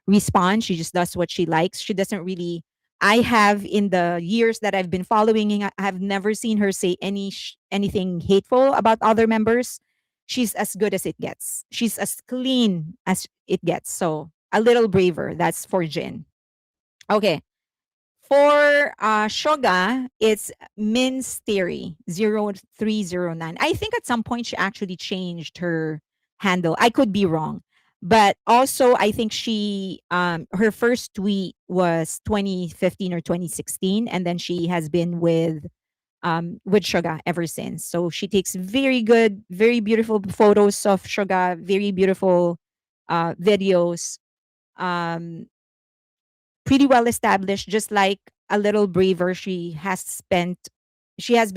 respond. She just does what she likes. She doesn't really I have in the years that I've been following, I have never seen her say anything hateful about other members. She's as good as it gets. She's as clean as it gets. So a little braver. That's for Jin. Okay. For Shoga, it's Min's Theory 0309. I think at some point she actually changed her handle. I could be wrong. But also I think she her first tweet was 2015 or 2016, and then she has been with Shoga ever since. So she takes very good, very beautiful photos of Shoga, very beautiful videos. Um Pretty well established, just like a little braver. She has been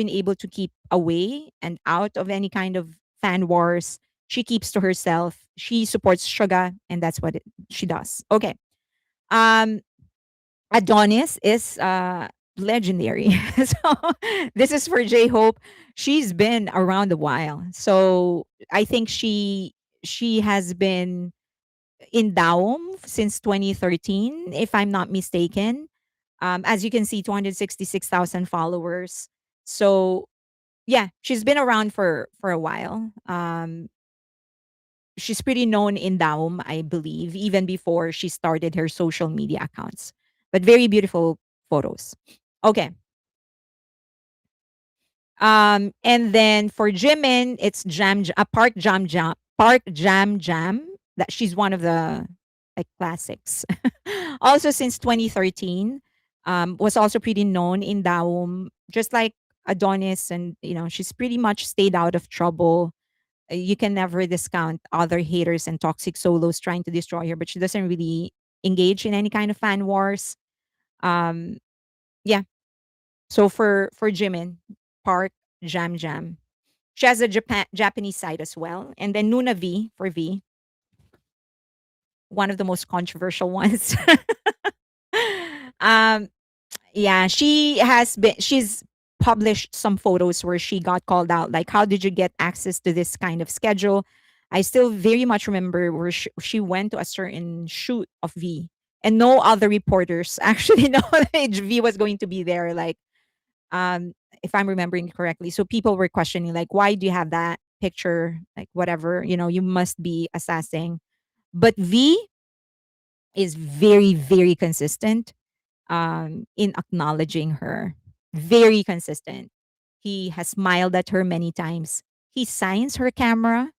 able to keep away and out of any kind of fan wars. She keeps to herself. She supports Suga, and that's what she does. Okay. Um, Adonis is legendary. So this is for J Hope. She's been around a while. So I think she has been in Daum since 2013, if I'm not mistaken. As you can see, 266,000 followers. So yeah, she's been around for a while. She's pretty known in Daum, I believe, even before she started her social media accounts. But very beautiful photos. Okay. And then for Jimin, it's Park Jam Jam. That she's one of the like classics. Also since 2013, was also pretty known in Daum, just like Adonis, and she's pretty much stayed out of trouble. You can never discount other haters and toxic solos trying to destroy her, but she doesn't really engage in any kind of fan wars. Um, yeah. So for Jimin, Park Jam Jam. She has a Japanese side as well. And then Nuna V for V, one of the most controversial ones. um, yeah, she's published some photos where she got called out. Like, how did you get access to this kind of schedule? I still very much remember where she went to a certain shoot of V, and no other reporters actually know that V was going to be there. Like, um, if I'm remembering correctly. So people were questioning, like, why do you have that picture? Like, whatever, you must be assessing. But V is very, very consistent in acknowledging her. Very consistent. He has smiled at her many times. He signs her camera.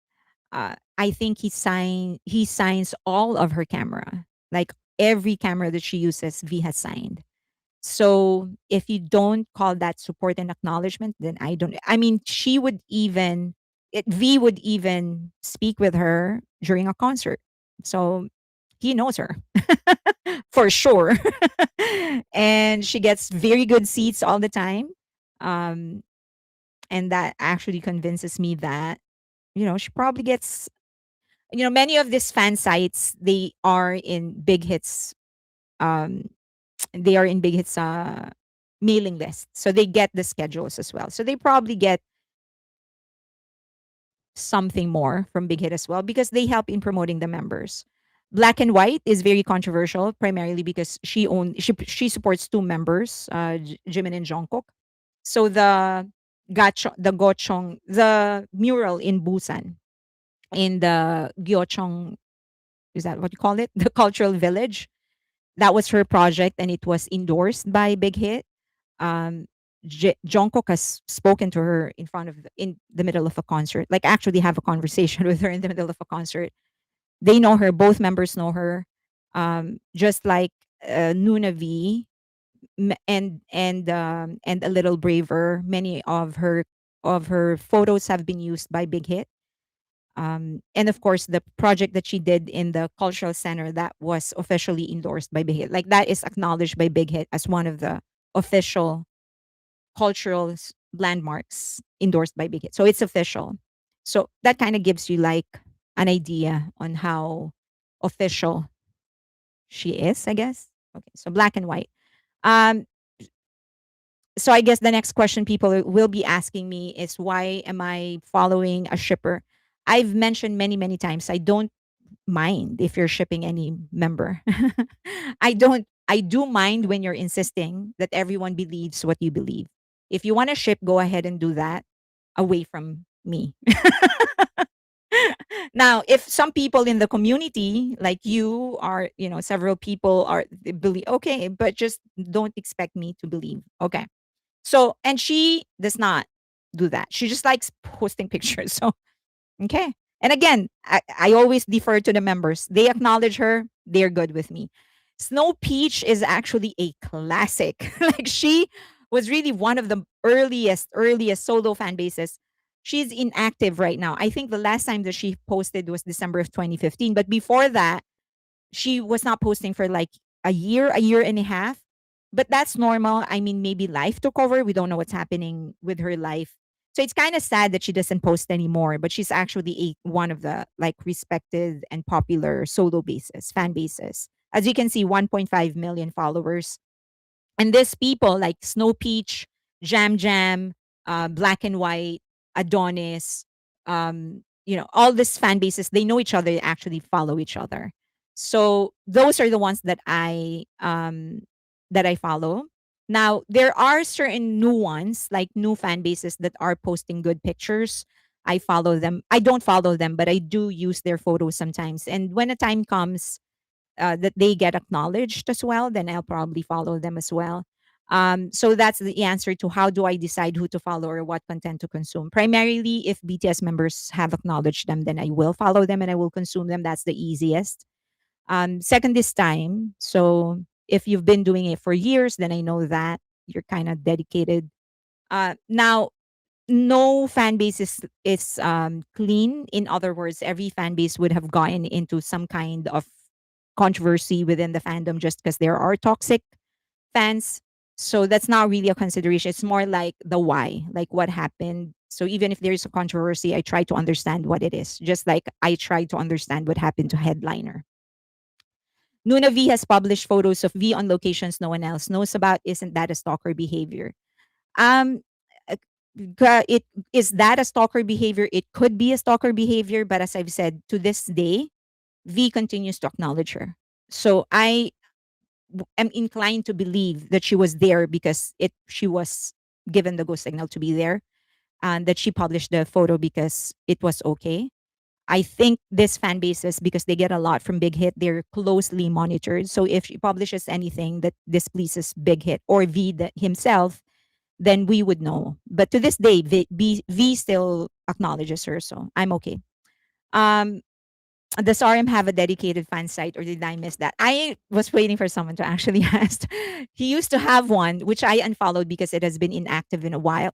I think he signs all of her camera. Like every camera that she uses, V has signed. So if you don't call that support and acknowledgement, then I don't. I mean, V would even speak with her during a concert. So he knows her for sure. And she gets very good seats all the time. Um, and that actually convinces me that, she probably gets, many of these fan sites, um, they are in Big Hits mailing list. So they get the schedules as well. So they probably get something more from Big Hit as well because they help in promoting the members. Black and White is very controversial, primarily because she supports two members, Jimin and Jungkook. So the mural in Busan, in the Gyeochong, is that what you call it? The cultural village. That was her project, and it was endorsed by Big Hit. Jungkook has spoken to her in the middle of a concert, like actually have a conversation with her in the middle of a concert. They know her. Both members know her. Just like Nuna V and a little braver. Many of her photos have been used by Big Hit. And of course, the project that she did in the cultural center, that was officially endorsed by Big Hit. Like that is acknowledged by Big Hit as one of the official cultural landmarks endorsed by Big Hit. So it's official. So that kind of gives you like an idea on how official she is, I guess. Okay, so Black and White. Um, so I guess the next question people will be asking me is, why am I following a shipper? I've mentioned many, many times, I don't mind if you're shipping any member. I do mind when you're insisting that everyone believes what you believe. If you want to ship, go ahead and do that away from me. Now, if some people in the community, like you are, several people they believe, okay, but just don't expect me to believe. Okay. So, and she does not do that. She just likes posting pictures. So, okay. And again, I always defer to the members. They acknowledge her, they're good with me. Snow Peach is actually a classic. Like she was really one of the earliest solo fan bases. She's inactive right now. I think the last time that she posted was December of 2015. But before that, she was not posting for like a year and a half. But that's normal. I mean, maybe life took over. We don't know what's happening with her life. So it's kind of sad that she doesn't post anymore, but she's actually one of the like respected and popular fan bases. As you can see, 1.5 million followers. And these people like Snow Peach, Jam Jam, Black and White, Adonis, all these fan bases, they know each other, they actually follow each other. So those are the ones that I follow. Now there are certain new ones, like new fan bases that are posting good pictures. I follow them. I don't follow them, but I do use their photos sometimes. And when a time comes that they get acknowledged as well, then I'll probably follow them as well. So that's the answer to how do I decide who to follow or what content to consume. Primarily, if BTS members have acknowledged them, then I will follow them and I will consume them. That's the easiest. Second is time. So if you've been doing it for years, then I know that you're kind of dedicated. Now, no fan base is clean. In other words, every fan base would have gotten into some kind of controversy within the fandom just because there are toxic fans. So that's not really a consideration. It's more like the why, like what happened. So even if there is a controversy, I try to understand what it is, just like I try to understand what happened to Headliner. Nuna V has published photos of V on locations no one else knows about. Isn't that a stalker behavior? Um, uh, it is that a stalker behavior? It could be a stalker behavior, but as I've said, to this day, V continues to acknowledge her. So am inclined to believe that she was there because she was given the go signal to be there, and that she published the photo because it was okay. I think this fan bases, because they get a lot from Big Hit, they're closely monitored. So if she publishes anything that displeases Big Hit or himself, then we would know. But to this day, V still acknowledges her, so I'm okay. Um, does RM have a dedicated fan site, or did I miss that? I was waiting for someone to actually ask. He used to have one, which I unfollowed because it has been inactive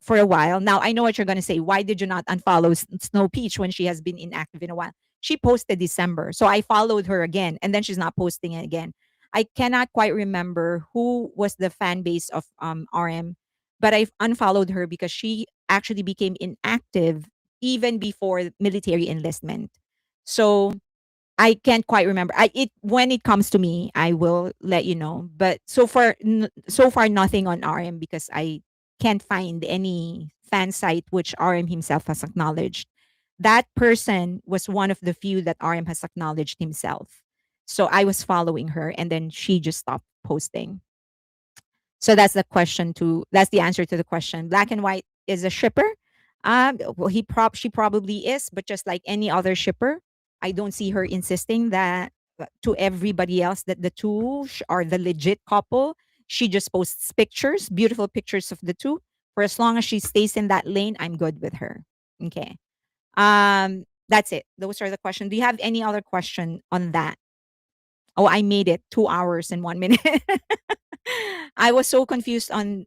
for a while. Now I know what you're going to say. Why did you not unfollow Snow Peach when she has been inactive in a while? She posted December, so I followed her again, and then she's not posting it again. I cannot quite remember who was the fan base of RM, but I unfollowed her because she actually became inactive even before military enlistment. So I can't quite remember. When it comes to me, I will let you know. But so far nothing on RM because I can't find any fan site which RM himself has acknowledged. That person was one of the few that RM has acknowledged himself. So I was following her, and then she just stopped posting. So that's the answer to the question. Black and White is a shipper. Well, she probably is, but just like any other shipper, I don't see her insisting that to everybody else that the two are the legit couple. She just posts pictures, beautiful pictures of the two. For as long as she stays in that lane, I'm good with her. Okay. That's it. Those are the questions. Do you have any other question on that? Oh, I made it 2 hours and 1 minute. I was so confused on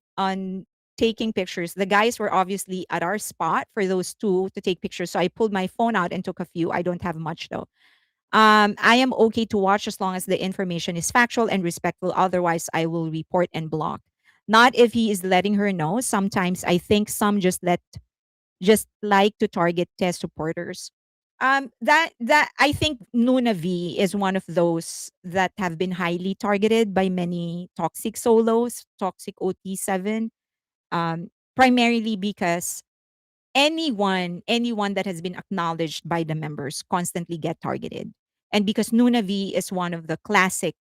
taking pictures. The guys were obviously at our spot for those two to take pictures. So I pulled my phone out and took a few. I don't have much though. I am okay to watch as long as the information is factual and respectful. Otherwise, I will report and block. Not if he is letting her know. Sometimes I think some just like to target test supporters. That I think Nuna V is one of those that have been highly targeted by many toxic solos, toxic OT7, primarily because anyone that has been acknowledged by the members constantly get targeted. And because Nuna V is one of the classic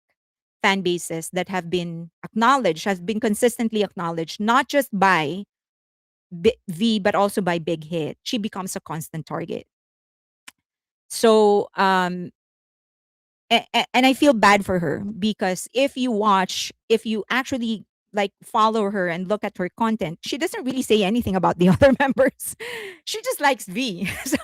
fan bases that have been acknowledged, has been consistently acknowledged, not just by V, but also by Big Hit, she becomes a constant target. So, and I feel bad for her because if you actually like follow her and look at her content, she doesn't really say anything about the other members. She just likes V. So,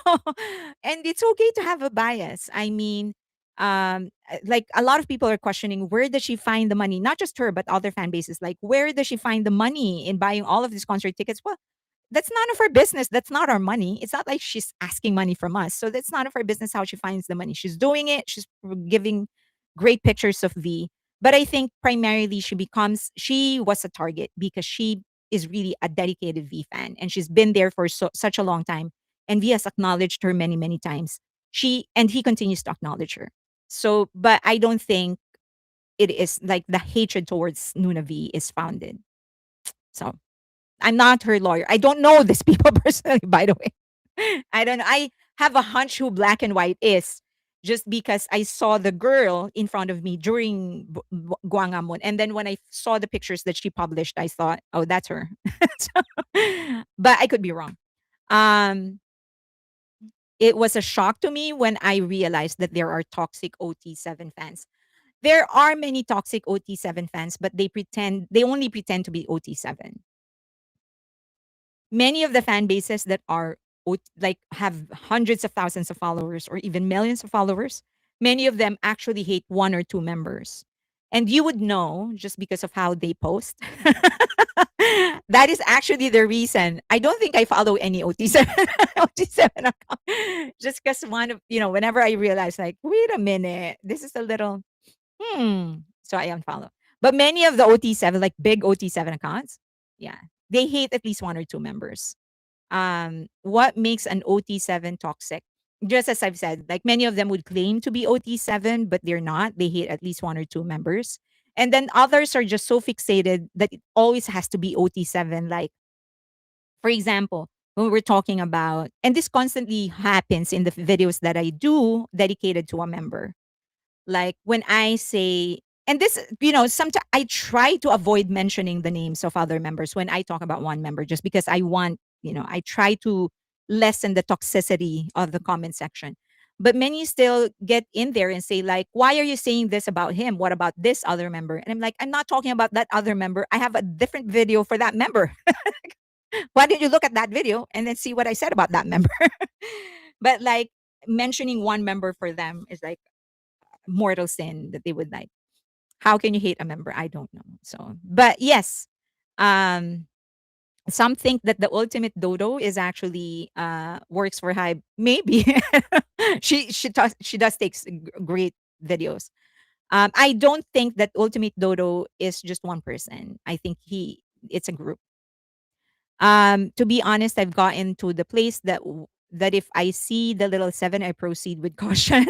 and it's okay to have a bias. I mean, like a lot of people are questioning where does she find the money? Not just her, but other fan bases. Like, where does she find the money in buying all of these concert tickets? Well, that's none of her business. That's not our money. It's not like she's asking money from us. So that's none of her business how she finds the money. She's doing it. She's giving great pictures of V. But I think primarily she was a target because she is really a dedicated V fan and she's been there for such a long time. And V has acknowledged her many, many times. He continues to acknowledge her. So, but I don't think it is like the hatred towards Nuna V is founded. So I'm not her lawyer. I don't know these people personally, by the way. I don't know. I have a hunch who Black and White is just because I saw the girl in front of me during Guangamon. And then when I saw the pictures that she published, I thought, oh, that's her. So, but I could be wrong. Um, it was a shock to me when I realized that there are toxic OT7 fans. There are many toxic OT7 fans, but they only pretend to be OT7. Many of the fan bases that are like have hundreds of thousands of followers or even millions of followers, many of them actually hate one or two members. And you would know just because of how they post. That is actually the reason. I don't think I follow any OT7 OT7 account. Just because whenever I realize like, wait a minute, this is a little so I unfollow. But many of the OT7, like big OT7 accounts, yeah, they hate at least one or two members. what makes an OT7 toxic? Just as I've said, like many of them would claim to be OT7, but they're not. They hate at least one or two members. And then others are just so fixated that it always has to be OT7. Like, for example, when we're talking about, and this constantly happens in the videos that I do dedicated to a member. Like when I say, and this, sometimes I try to avoid mentioning the names of other members when I talk about one member, just because I want, I try to lessen the toxicity of the comment section. But many still get in there and say, like, why are you saying this about him? What about this other member? And I'm like, I'm not talking about that other member. I have a different video for that member. Why didn't you look at that video and then see what I said about that member? But like mentioning one member for them is like mortal sin that they would like. How can you hate a member? I don't know. So, but yes, um, some think that the ultimate dodo is actually works for Hive. Maybe she does takes great videos. I don't think that ultimate dodo is just one person. I think it's a group. To be honest, I've gotten to the place that if I see the little seven, I proceed with caution.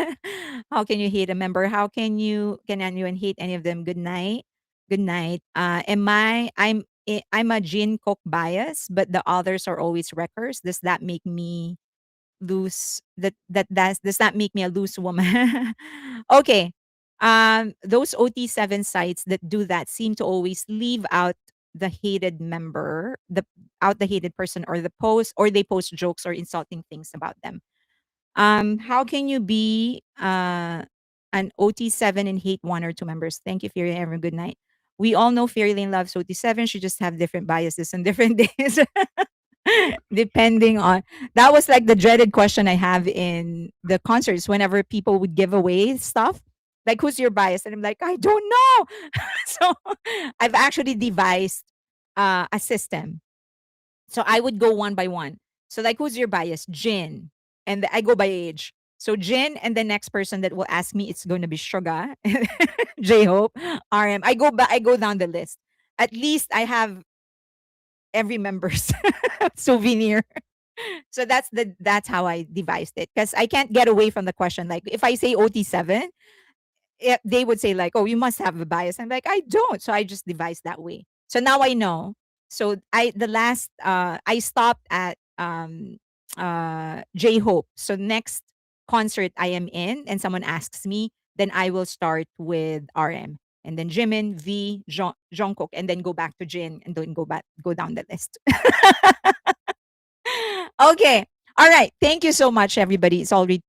How can you hate a member? How can anyone hate any of them? Good night. Good night. I'm a Jin Cook bias, but the others are always wreckers. Does that make me does that make me a loose woman? Okay. Those OT7 sites that do that seem to always leave out the hated member, the hated person, or the post, or they post jokes or insulting things about them. How can you be an OT7 and hate one or two members? Thank you, Fury. Have a good night. We all know Fairy loves OT7. She just have different biases on different days. Depending on, that was like the dreaded question I have in the concerts whenever people would give away stuff. Like, who's your bias? And I'm like, I don't know. So I've actually devised a system. So I would go one by one. So like, who's your bias? Jin. And I go by age. So Jin, and the next person that will ask me, it's going to be Sugar, J Hope, RM. I go down the list. At least I have every member's souvenir. So that's how I devised it, because I can't get away from the question. Like if I say OT7, they would say like, "Oh, you must have a bias." I'm like, "I don't." So I just devised that way. So now I know. So I stopped at J Hope. So next concert I am in and someone asks me, then I will start with RM. And then Jimin, V, Jungkook, and then go back to Jin, and then go down the list. Okay. All right. Thank you so much, everybody. It's already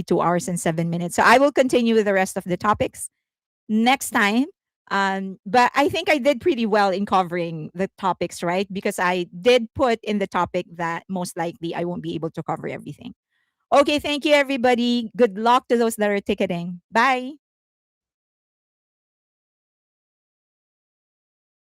2 hours and 7 minutes. So I will continue with the rest of the topics next time. But I think I did pretty well in covering the topics, right? Because I did put in the topic that most likely I won't be able to cover everything. Okay. Thank you, everybody. Good luck to those that are ticketing. Bye.